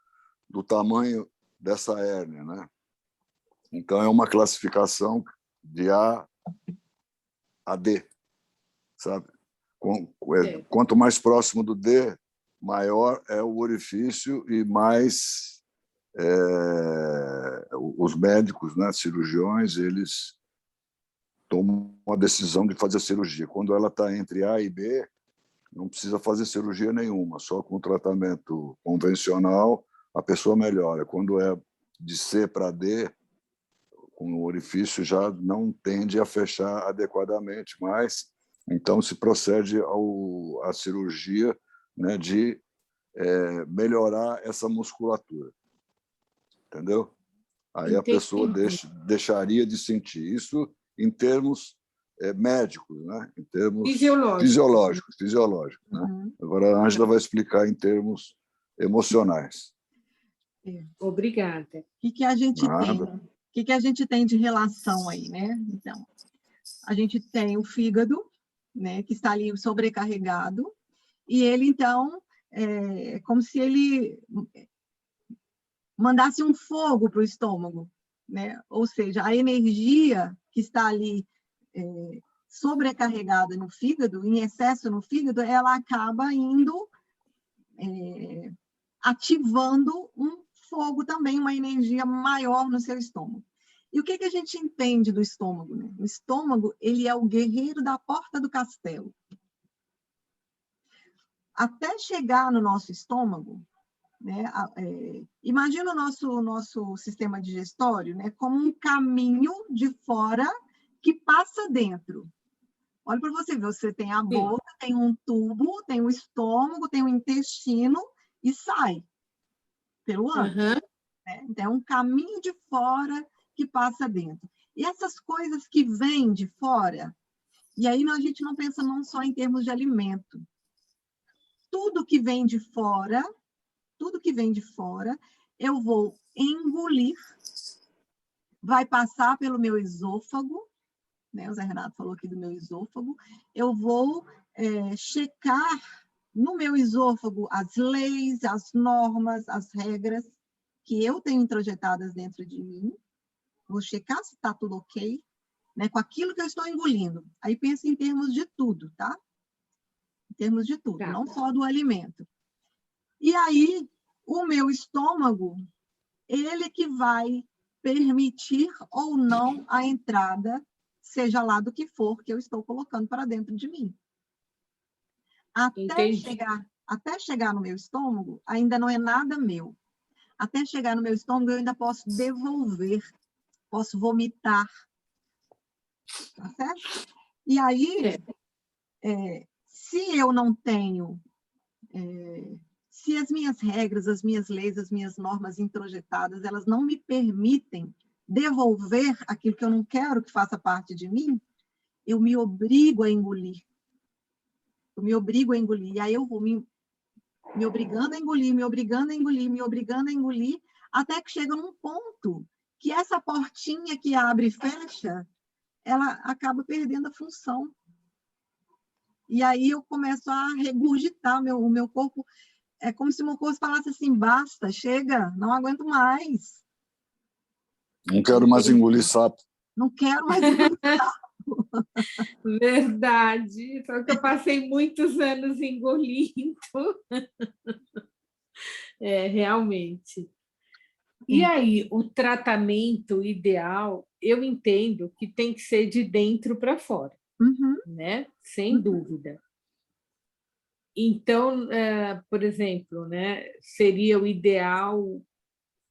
do tamanho dessa hérnia, né? Então, é uma classificação de A a D, sabe? Quanto mais próximo do D, maior é o orifício e mais os médicos, né, cirurgiões, eles tomam a decisão de fazer a cirurgia. Quando ela está entre A e B, não precisa fazer cirurgia nenhuma, só com tratamento convencional a pessoa melhora. Quando é de C para D, com o orifício já não tende a fechar adequadamente, mas então se procede à cirurgia, né, de melhorar essa musculatura. Entendeu? Aí a pessoa deixaria de sentir. Isso em termos médicos, né? Em termos fisiológicos, né? Uhum. Agora a Ângela vai explicar em termos emocionais. Obrigada. O que a gente tem? O que a gente tem de relação aí, né? Então, a gente tem o fígado, né, que está ali sobrecarregado, e ele, então, é como se ele mandasse um fogo para o estômago, né? Ou seja, a energia que está ali sobrecarregada no fígado, em excesso no fígado, ela acaba indo ativando um fogo também, uma energia maior no seu estômago. E o que a gente entende do estômago, né? O estômago, ele é o guerreiro da porta do castelo. Até chegar no nosso estômago, né? Imagina o nosso sistema digestório, né, como um caminho de fora que passa dentro. Olha para você ver, você tem a boca, tem um tubo, tem o estômago, tem o intestino e sai pelo ânus. Né? Então, é um caminho de fora que passa dentro. E essas coisas que vêm de fora, e aí a gente não pensa não só em termos de alimento. Tudo que vem de fora, eu vou engolir, vai passar pelo meu esôfago, né? O Zé Renato falou aqui do meu esôfago, eu vou checar no meu esôfago as leis, as normas, as regras que eu tenho introjetadas dentro de mim, vou checar se está tudo ok, né? Com aquilo que eu estou engolindo. Aí pensa em termos de tudo, tá? Em termos de tudo, não só do alimento. E aí, o meu estômago, ele que vai permitir ou não a entrada, seja lá do que for que eu estou colocando para dentro de mim. Até chegar no meu estômago, ainda não é nada meu. Até chegar no meu estômago, eu ainda posso devolver, posso vomitar. Tá certo? E aí, se eu não tenho... se as minhas regras, as minhas leis, as minhas normas introjetadas, elas não me permitem devolver aquilo que eu não quero que faça parte de mim, eu me obrigo a engolir. Eu me obrigo a engolir. E aí eu vou me obrigando a engolir, me obrigando a engolir, me obrigando a engolir, até que chega num ponto que essa portinha que abre e fecha, ela acaba perdendo a função. E aí eu começo a regurgitar o meu corpo. É como se o meu corpo falasse assim, basta, chega, não aguento mais. Não quero mais engolir sapo. Não quero mais engolir sapo. Verdade, só que eu passei muitos anos engolindo. Realmente. E aí, o tratamento ideal, eu entendo que tem que ser de dentro para fora, Uhum. né? Sem dúvida. Então, por exemplo, né, seria o ideal,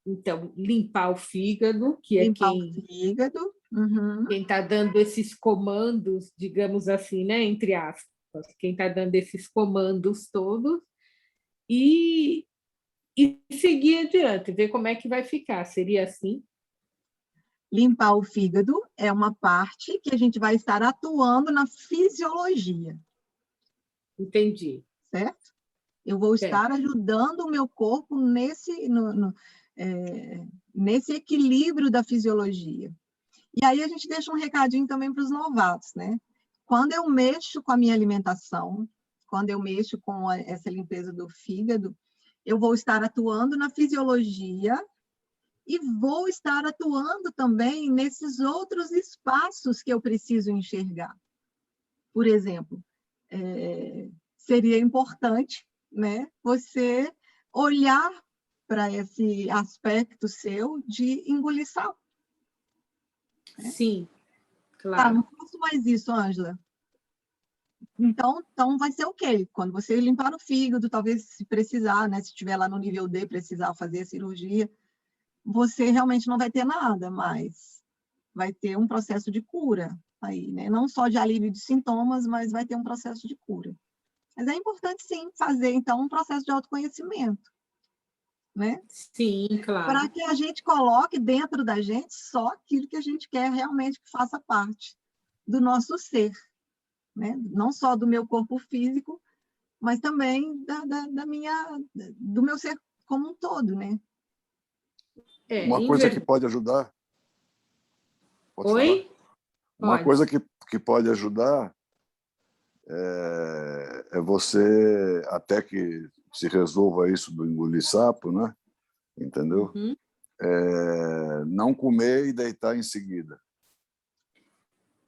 então, limpar o fígado, que é Limpar o fígado. Uhum. quem está dando esses comandos, digamos assim, né, entre aspas, quem está dando esses comandos todos, e seguir adiante, ver como é que vai ficar. Seria assim? Limpar o fígado é uma parte que a gente vai estar atuando na fisiologia. Entendi. Certo? Eu vou estar ajudando o meu corpo nesse equilíbrio da fisiologia. E aí a gente deixa um recadinho também para os novatos, né? Quando eu mexo com a minha alimentação, quando eu mexo com essa limpeza do fígado, eu vou estar atuando na fisiologia e vou estar atuando também nesses outros espaços que eu preciso enxergar. Por exemplo, seria importante, né, você olhar para esse aspecto seu de engolir sal. Sim, claro. Não faço mais isso, Ângela. Então vai ser ok. Quando você limpar o fígado, talvez se precisar, né, se estiver lá no nível D, precisar fazer a cirurgia, você realmente não vai ter nada, mas vai ter um processo de cura aí, né? Não só de alívio de sintomas, mas vai ter um processo de cura. Mas é importante, sim, fazer, então, um processo de autoconhecimento, né? Sim, claro. Para que a gente coloque dentro da gente só aquilo que a gente quer realmente que faça parte do nosso ser, né? Não só do meu corpo físico, mas também do meu ser como um todo, né? Uma coisa que pode ajudar... Pode Oi? falar? Uma coisa que pode ajudar é você, até que se resolva isso do engolir sapo, né? Entendeu? Uhum. Não comer e deitar em seguida.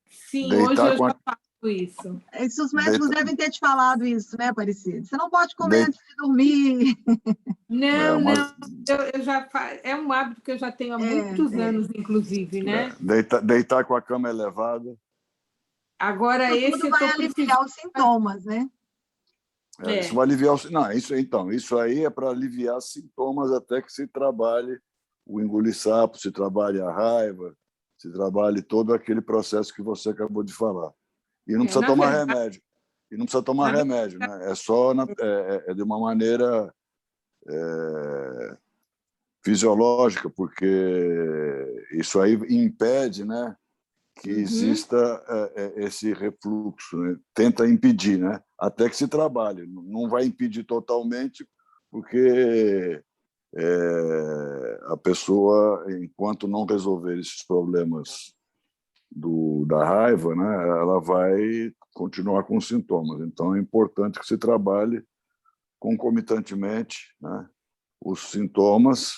Sim, Deitar hoje eu com já faço isso. Os médicos devem ter te falado isso, né, Aparecido? Você não pode comer antes de dormir. Não, eu já é um hábito que eu já tenho há muitos anos, inclusive, né? Deitar com a cama elevada. Agora, isso tudo vai aliviar os sintomas, né? Isso vai aliviar isso aí é para aliviar sintomas até que se trabalhe o engolir sapo, se trabalhe a raiva, se trabalhe todo aquele processo que você acabou de falar. E não precisa tomar remédio. E não precisa tomar remédio, né? É só de uma maneira fisiológica, porque isso aí impede, né, que exista esse refluxo, né? Tenta impedir, né? Até que se trabalhe. Não vai impedir totalmente, porque a pessoa, enquanto não resolver esses problemas da raiva, né, ela vai continuar com os sintomas. Então, é importante que se trabalhe concomitantemente, né, os sintomas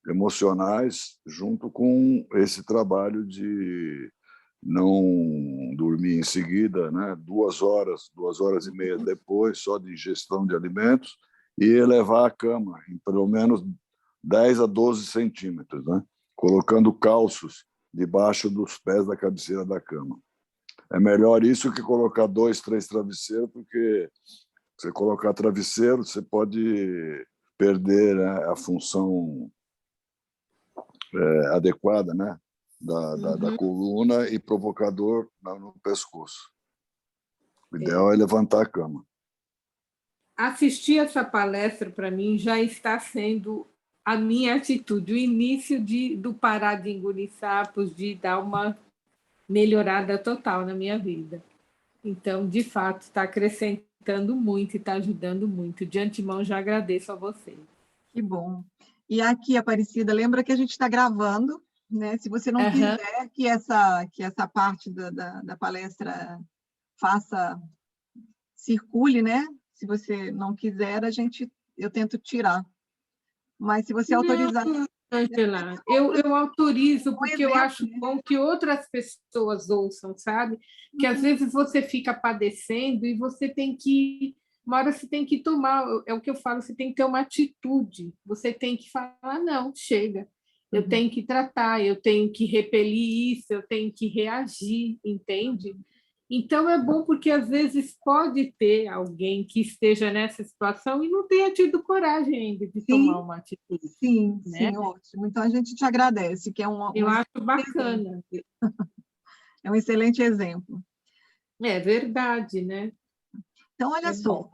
emocionais junto com esse trabalho de não dormir em seguida, né, 2 horas e meia depois, só de ingestão de alimentos, e elevar a cama em pelo menos 10 a 12 centímetros, né, colocando calços debaixo dos pés da cabeceira da cama. É melhor isso que colocar 2, 3 travesseiros, porque você colocar travesseiro, você pode perder, né, a função adequada, né, da coluna e provocar dor no pescoço. O ideal é levantar a cama. Assistir essa palestra, para mim, já está sendo a minha atitude, o início do parar de engolir sapos, de dar uma melhorada total na minha vida. Então, de fato, está acrescentando muito e está ajudando muito. De antemão, já agradeço a vocês. Que bom. E aqui, Aparecida, lembra que a gente está gravando, né? Se você não quiser que essa parte da palestra circule, né? Se você não quiser, eu tento tirar. Mas se você autorizar... Angela, eu autorizo porque eu acho né? bom que outras pessoas ouçam, sabe? Que às vezes você fica padecendo e você tem que... Uma hora você tem que tomar, é o que eu falo, você tem que ter uma atitude. Você tem que falar, não, chega. Eu tenho que tratar, eu tenho que repelir isso, eu tenho que reagir, entende? Então, é bom porque, às vezes, pode ter alguém que esteja nessa situação e não tenha tido coragem ainda de tomar uma atitude. Sim, né? sim, ótimo. Então, a gente te agradece, que é Eu acho bacana. É um excelente exemplo. É verdade, né? Então, olha só,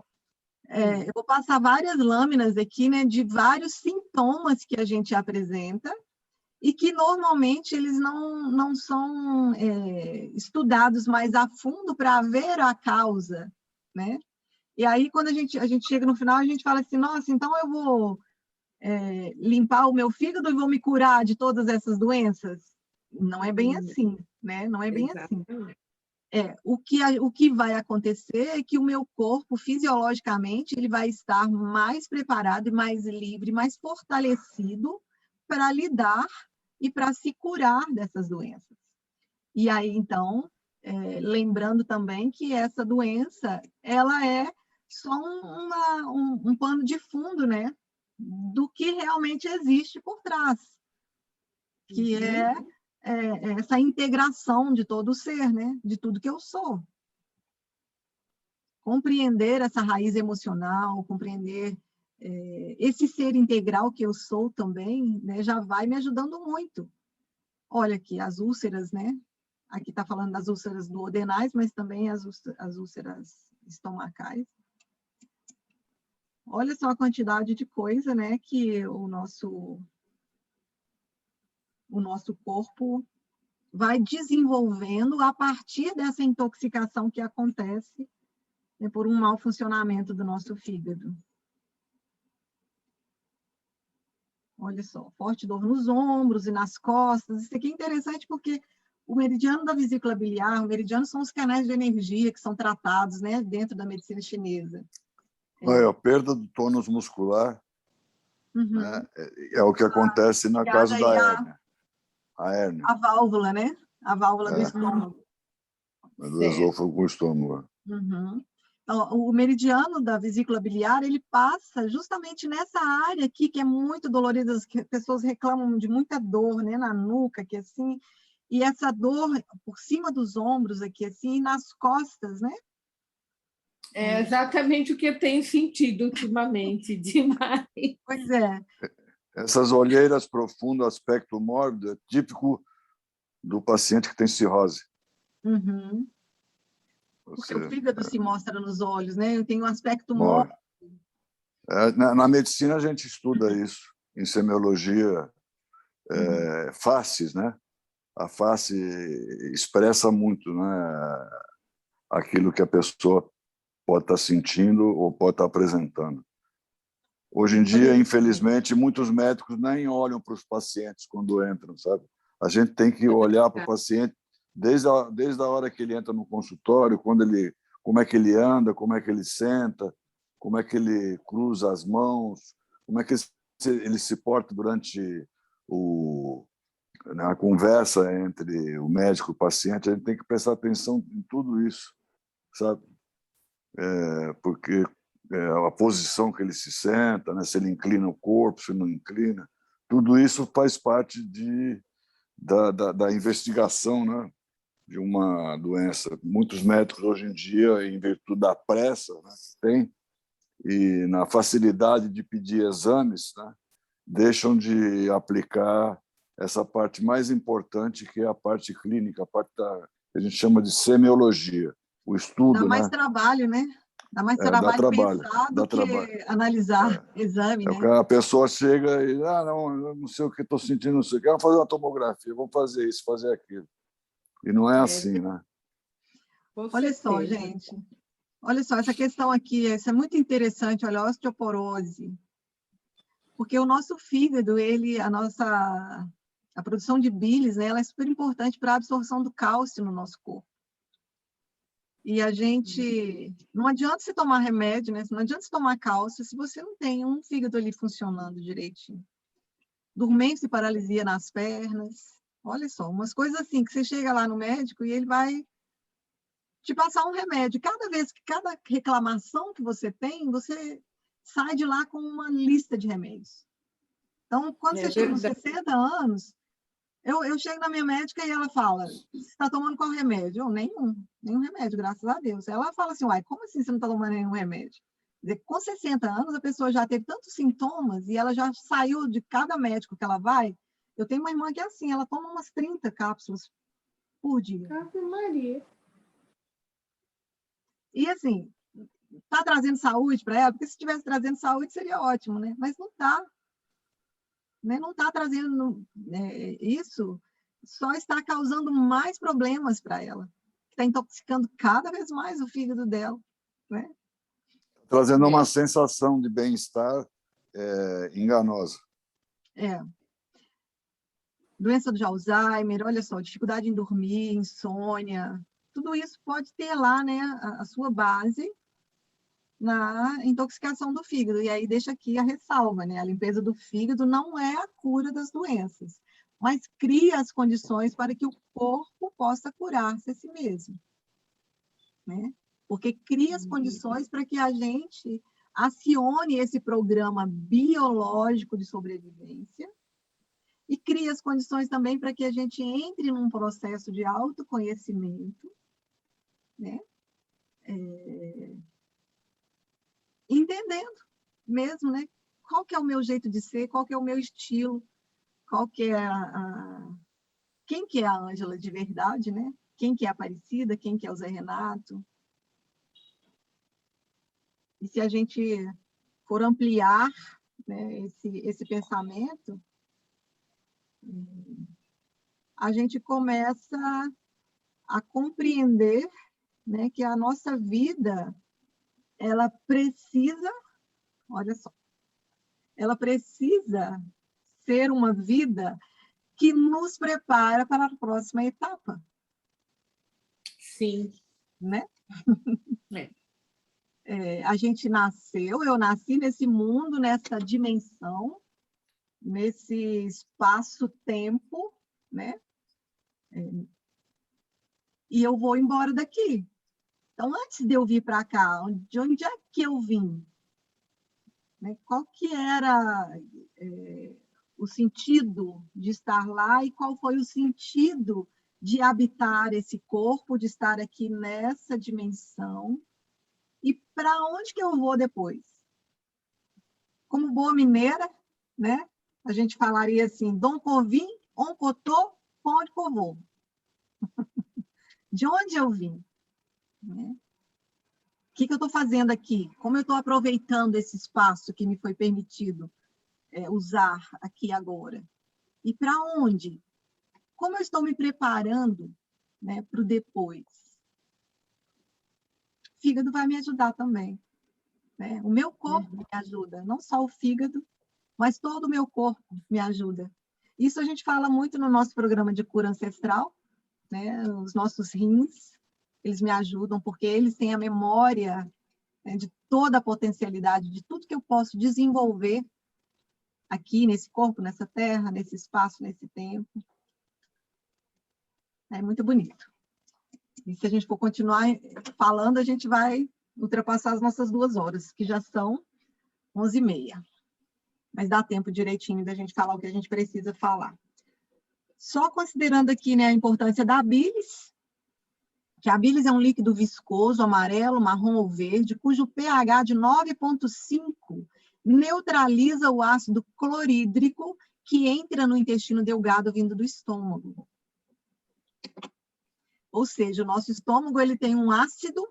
eu vou passar várias lâminas aqui, né, de vários sintomas que a gente apresenta e que, normalmente, eles não são estudados mais a fundo para ver a causa, né? E aí, quando a gente chega no final, a gente fala assim, nossa, então eu vou limpar o meu fígado e vou me curar de todas essas doenças? Não é bem assim, né? Não é bem assim. O que vai acontecer é que o meu corpo, fisiologicamente, ele vai estar mais preparado e mais livre, mais fortalecido para lidar e para se curar dessas doenças. E aí, então, lembrando também que essa doença, ela é só um pano de fundo, né, do que realmente existe por trás, que é essa integração de todo o ser, né, de tudo que eu sou. Compreender essa raiz emocional, compreender esse ser integral que eu sou também, né, já vai me ajudando muito. Olha aqui, as úlceras, né? Aqui está falando das úlceras duodenais, mas também as úlceras estomacais. Olha só a quantidade de coisa, né, que o nosso corpo vai desenvolvendo a partir dessa intoxicação que acontece, né, por um mau funcionamento do nosso fígado. Olha só, forte dor nos ombros e nas costas. Isso aqui é interessante porque o meridiano da vesícula biliar, o meridiano são os canais de energia que são tratados, né, dentro da medicina chinesa. A perda do tônus muscular né, é o que acontece na casa da hérnia. A hérnia. A válvula, né? A válvula do estômago. Do esôfago com o estômago. Então, o meridiano da vesícula biliar, ele passa justamente nessa área aqui, que é muito dolorida, que as pessoas reclamam de muita dor, né, na nuca, que assim, e essa dor por cima dos ombros aqui, assim, e nas costas, né? É exatamente o que eu tenho sentido ultimamente, demais. Pois é. Essas olheiras profundas, aspecto mórbido, é típico do paciente que tem cirrose. Porque o fígado se mostra nos olhos, né? Eu tenho um aspecto mórbido. Na medicina a gente estuda isso, em semiologia, faces, né? A face expressa muito, né? Aquilo que a pessoa pode estar sentindo ou pode estar apresentando. Hoje em dia, infelizmente, muitos médicos nem olham para os pacientes quando entram, sabe? A gente tem que olhar para o paciente desde a hora que ele entra no consultório, como é que ele anda, como é que ele senta, como é que ele cruza as mãos, como é que ele se porta durante a conversa entre o médico e o paciente. A gente tem que prestar atenção em tudo isso, sabe? Porque a posição que ele se senta, né? Se ele inclina o corpo, se não inclina, tudo isso faz parte da investigação, né? De uma doença. Muitos médicos hoje em dia, em virtude da pressa, né, que tem, e na facilidade de pedir exames, né, deixam de aplicar essa parte mais importante, que é a parte clínica, a parte que a gente chama de semiologia, o estudo. Dá mais trabalho, né? Dá mais dá trabalho trabalho, pensar dá do que trabalho. analisar exame, né? A pessoa chega e, não, eu não sei o que estou sentindo, não sei o que, vamos fazer uma tomografia, vamos fazer isso, fazer aquilo. E não é assim, né? Com Olha só, certeza. gente. Olha só, essa questão aqui, essa é muito interessante, olha, a osteoporose. Porque o nosso fígado, a produção de bilis, né, ela é super importante para a absorção do cálcio no nosso corpo. E a gente, não adianta você tomar remédio, né? Não adianta você tomar cálcio se você não tem um fígado ali funcionando direitinho. Dormência e paralisia nas pernas. Olha só, umas coisas assim, que você chega lá no médico e ele vai te passar um remédio. Cada reclamação que você tem, você sai de lá com uma lista de remédios. Então, quando você chega nos 60 anos, eu chego na minha médica e ela fala, você está tomando qual remédio? Eu, nenhum remédio, graças a Deus. Ela fala assim, uai, como assim você não está tomando nenhum remédio? Quer dizer, com 60 anos, a pessoa já teve tantos sintomas e ela já saiu de cada médico que ela vai. Eu tenho uma irmã que é assim, ela toma umas 30 cápsulas por dia. Ave Maria. E assim, está trazendo saúde para ela? Porque se estivesse trazendo saúde, seria ótimo, né? Mas não está. Né? Não está trazendo isso, só está causando mais problemas para ela. Está intoxicando cada vez mais o fígado dela. Né? Trazendo uma sensação de bem-estar enganosa. Doença de Alzheimer, olha só, dificuldade em dormir, insônia, tudo isso pode ter lá, né, a sua base na intoxicação do fígado. E aí deixa aqui a ressalva, né? A limpeza do fígado não é a cura das doenças, mas cria as condições para que o corpo possa curar-se a si mesmo. Né? Porque cria as condições para que a gente acione esse programa biológico de sobrevivência e cria as condições também para que a gente entre num processo de autoconhecimento, né? Entendendo mesmo, né? Qual que é o meu jeito de ser, qual que é o meu estilo, qual que é quem que é a Ângela de verdade, né? Quem que é a Aparecida, quem que é o Zé Renato. E se a gente for ampliar, né, esse pensamento, a gente começa a compreender, né, que a nossa vida, ela precisa, olha só, ela precisa ser uma vida que nos prepara para a próxima etapa. Sim. Né? A gente eu nasci nesse mundo, nessa dimensão, nesse espaço-tempo, né? E eu vou embora daqui. Então, antes de eu vir para cá, de onde é que eu vim? Né? Qual que era o sentido de estar lá e qual foi o sentido de habitar esse corpo, de estar aqui nessa dimensão? E para onde que eu vou depois? Como boa mineira, né? A gente falaria assim, Dom Covim, Oncotô, Ponte Covô. De onde eu vim? Né? O que eu estou fazendo aqui? Como eu estou aproveitando esse espaço que me foi permitido usar aqui agora? E para onde? Como eu estou me preparando, né, para o depois? O fígado vai me ajudar também. Né? O meu corpo me ajuda, não só o fígado, mas todo o meu corpo me ajuda. Isso a gente fala muito no nosso programa de cura ancestral, né? Os nossos rins, eles me ajudam porque eles têm a memória, né, de toda a potencialidade, de tudo que eu posso desenvolver aqui nesse corpo, nessa terra, nesse espaço, nesse tempo. É muito bonito. E se a gente for continuar falando, a gente vai ultrapassar as nossas 2 horas, que já são 11h30. Mas dá tempo direitinho da gente falar o que a gente precisa falar. Só considerando aqui, né, a importância da bilis, que a bilis é um líquido viscoso, amarelo, marrom ou verde, cujo pH de 9,5 neutraliza o ácido clorídrico que entra no intestino delgado vindo do estômago. Ou seja, o nosso estômago ele tem um ácido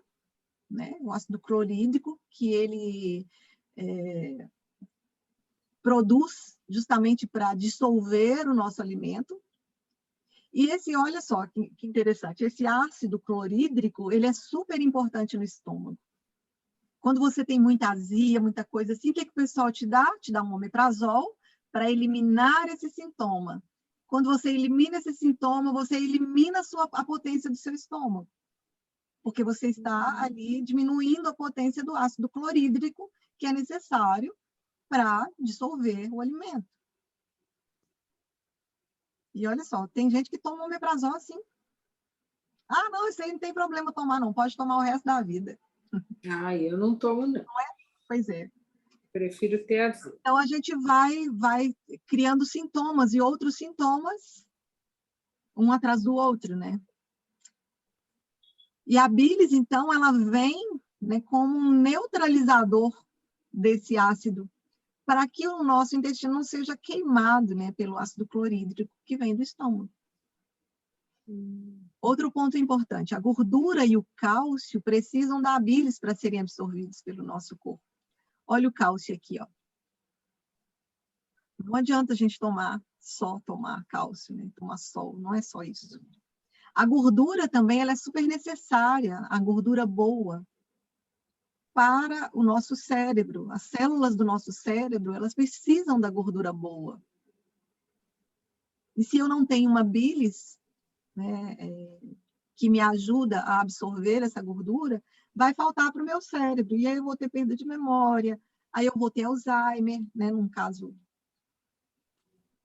né? O ácido clorídrico, que ele produz justamente para dissolver o nosso alimento. E olha só que interessante, esse ácido clorídrico, ele é super importante no estômago. Quando você tem muita azia, muita coisa assim, o que o pessoal te dá? Te dá um omeprazol para eliminar esse sintoma. Quando você elimina esse sintoma, você elimina a potência do seu estômago. Porque você está ali diminuindo a potência do ácido clorídrico, que é necessário para dissolver o alimento. E olha só, tem gente que toma omeprazol assim. Ah, não, isso aí não tem problema tomar, não. Pode tomar o resto da vida. Ah, eu não tomo, não. Pois é. Prefiro ter azul. Então, a gente vai criando sintomas e outros sintomas, um atrás do outro, né? E a bilis, então, ela vem, né, como um neutralizador desse ácido, para que o nosso intestino não seja queimado, né, pelo ácido clorídrico que vem do estômago. Outro ponto importante, a gordura e o cálcio precisam da bilis para serem absorvidos pelo nosso corpo. Olha o cálcio aqui, ó. Não adianta a gente tomar cálcio, né? Tomar sol, não é só isso. A gordura também, ela é super necessária, a gordura boa, para o nosso cérebro. As células do nosso cérebro, elas precisam da gordura boa. E se eu não tenho uma bilis, né, que me ajuda a absorver essa gordura, vai faltar para o meu cérebro. E aí eu vou ter perda de memória, aí eu vou ter Alzheimer, né, num caso.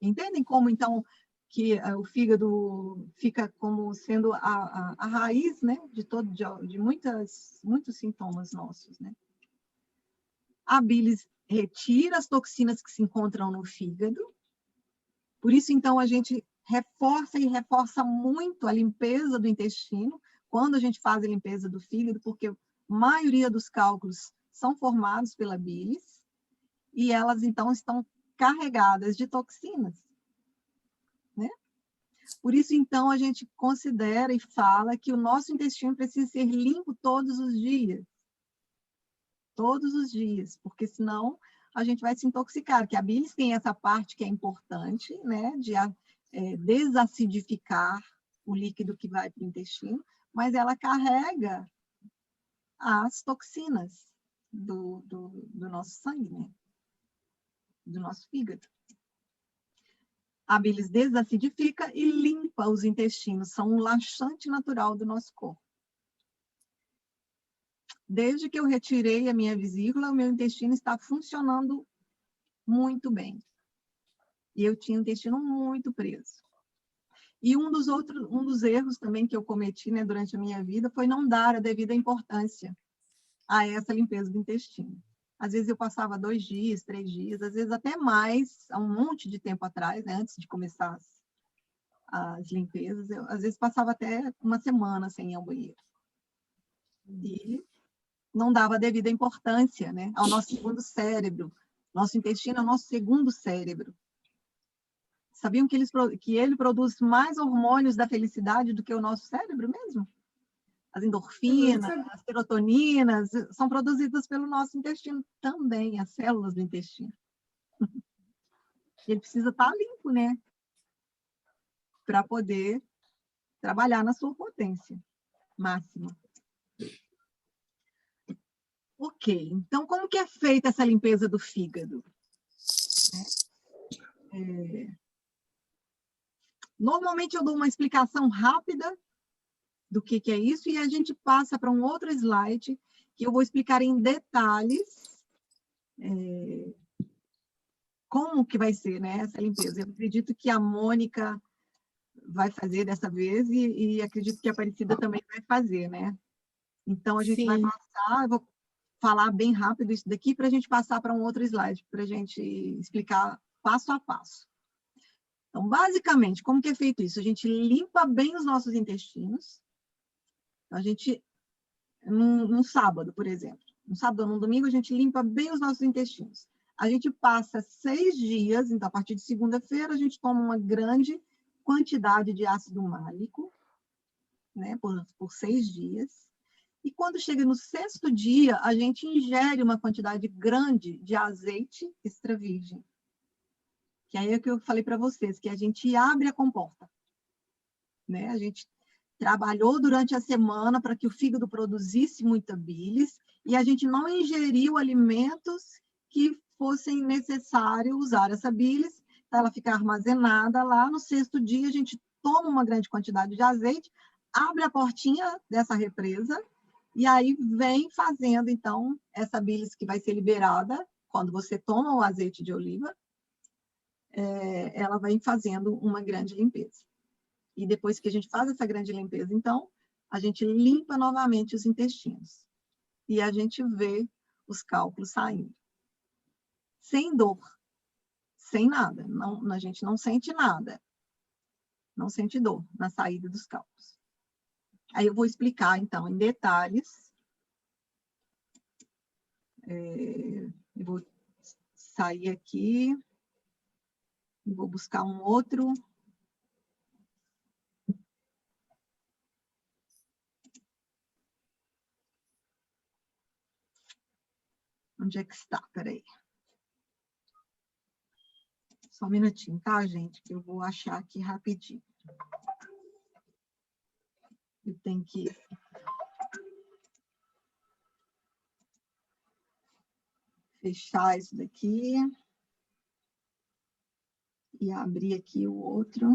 Entendem como, então, que o fígado fica como sendo a raiz, né, de muitos sintomas nossos, né? A bilis retira as toxinas que se encontram no fígado. Por isso, então, a gente reforça muito a limpeza do intestino quando a gente faz a limpeza do fígado, porque a maioria dos cálculos são formados pela bilis e elas, então, estão carregadas de toxinas, né? Por isso, então, a gente considera e fala que o nosso intestino precisa ser limpo todos os dias. Todos os dias, porque senão a gente vai se intoxicar, porque a bilis tem essa parte que é importante, né, de desacidificar o líquido que vai para o intestino, mas ela carrega as toxinas do nosso sangue, né, do nosso fígado. A bilis desacidifica e limpa os intestinos, são um laxante natural do nosso corpo. Desde que eu retirei a minha vesícula, o meu intestino está funcionando muito bem. E eu tinha o intestino muito preso. E um dos erros também que eu cometi, né, durante a minha vida foi não dar a devida importância a essa limpeza do intestino. Às vezes eu passava 2 dias, 3 dias, às vezes até mais, há um monte de tempo atrás, né, antes de começar as limpezas, eu às vezes passava até uma semana sem ir ao banheiro. E não dava a devida importância, né, ao nosso segundo cérebro. Nosso intestino é o nosso segundo cérebro. Sabiam que ele produz mais hormônios da felicidade do que o nosso cérebro mesmo? As endorfinas, as serotoninas, são produzidas pelo nosso intestino também, as células do intestino. Ele precisa estar limpo, né? Para poder trabalhar na sua potência máxima. Ok, então como que é feita essa limpeza do fígado? Normalmente eu dou uma explicação rápida do que é isso e a gente passa para um outro slide que eu vou explicar em detalhes como que vai ser, né, essa limpeza. Eu acredito que a Mônica vai fazer dessa vez e acredito que a Aparecida também vai fazer, né? Então, a gente vai passar, eu vou falar bem rápido isso daqui para a gente passar para um outro slide, para a gente explicar passo a passo. Então, basicamente, como que é feito isso? A gente limpa bem os nossos intestinos. A gente, num sábado, por exemplo, num sábado ou num domingo, a gente limpa bem os nossos intestinos. A gente passa 6 dias, então, a partir de segunda-feira, a gente toma uma grande quantidade de ácido málico, né, por 6 dias. E quando chega no 6º dia, a gente ingere uma quantidade grande de azeite extra virgem. Que aí é o que eu falei para vocês, que a gente abre a comporta. Né? A gente trabalhou durante a semana para que o fígado produzisse muita bilis e a gente não ingeriu alimentos que fossem necessário usar essa bilis, para ela ficar armazenada lá. No 6º dia, a gente toma uma grande quantidade de azeite, abre a portinha dessa represa e aí vem fazendo, então, essa bilis que vai ser liberada quando você toma o azeite de oliva, ela vai fazendo uma grande limpeza. E depois que a gente faz essa grande limpeza, então, a gente limpa novamente os intestinos. E a gente vê os cálculos saindo. Sem dor, sem nada. Não, a gente não sente nada. Não sente dor na saída dos cálculos. Aí eu vou explicar, então, em detalhes. Eu vou sair aqui. E vou buscar um outro. Onde é que está? Peraí. Só um minutinho, tá, gente? Que eu vou achar aqui rapidinho. Eu tenho que fechar isso daqui. E abrir aqui o outro.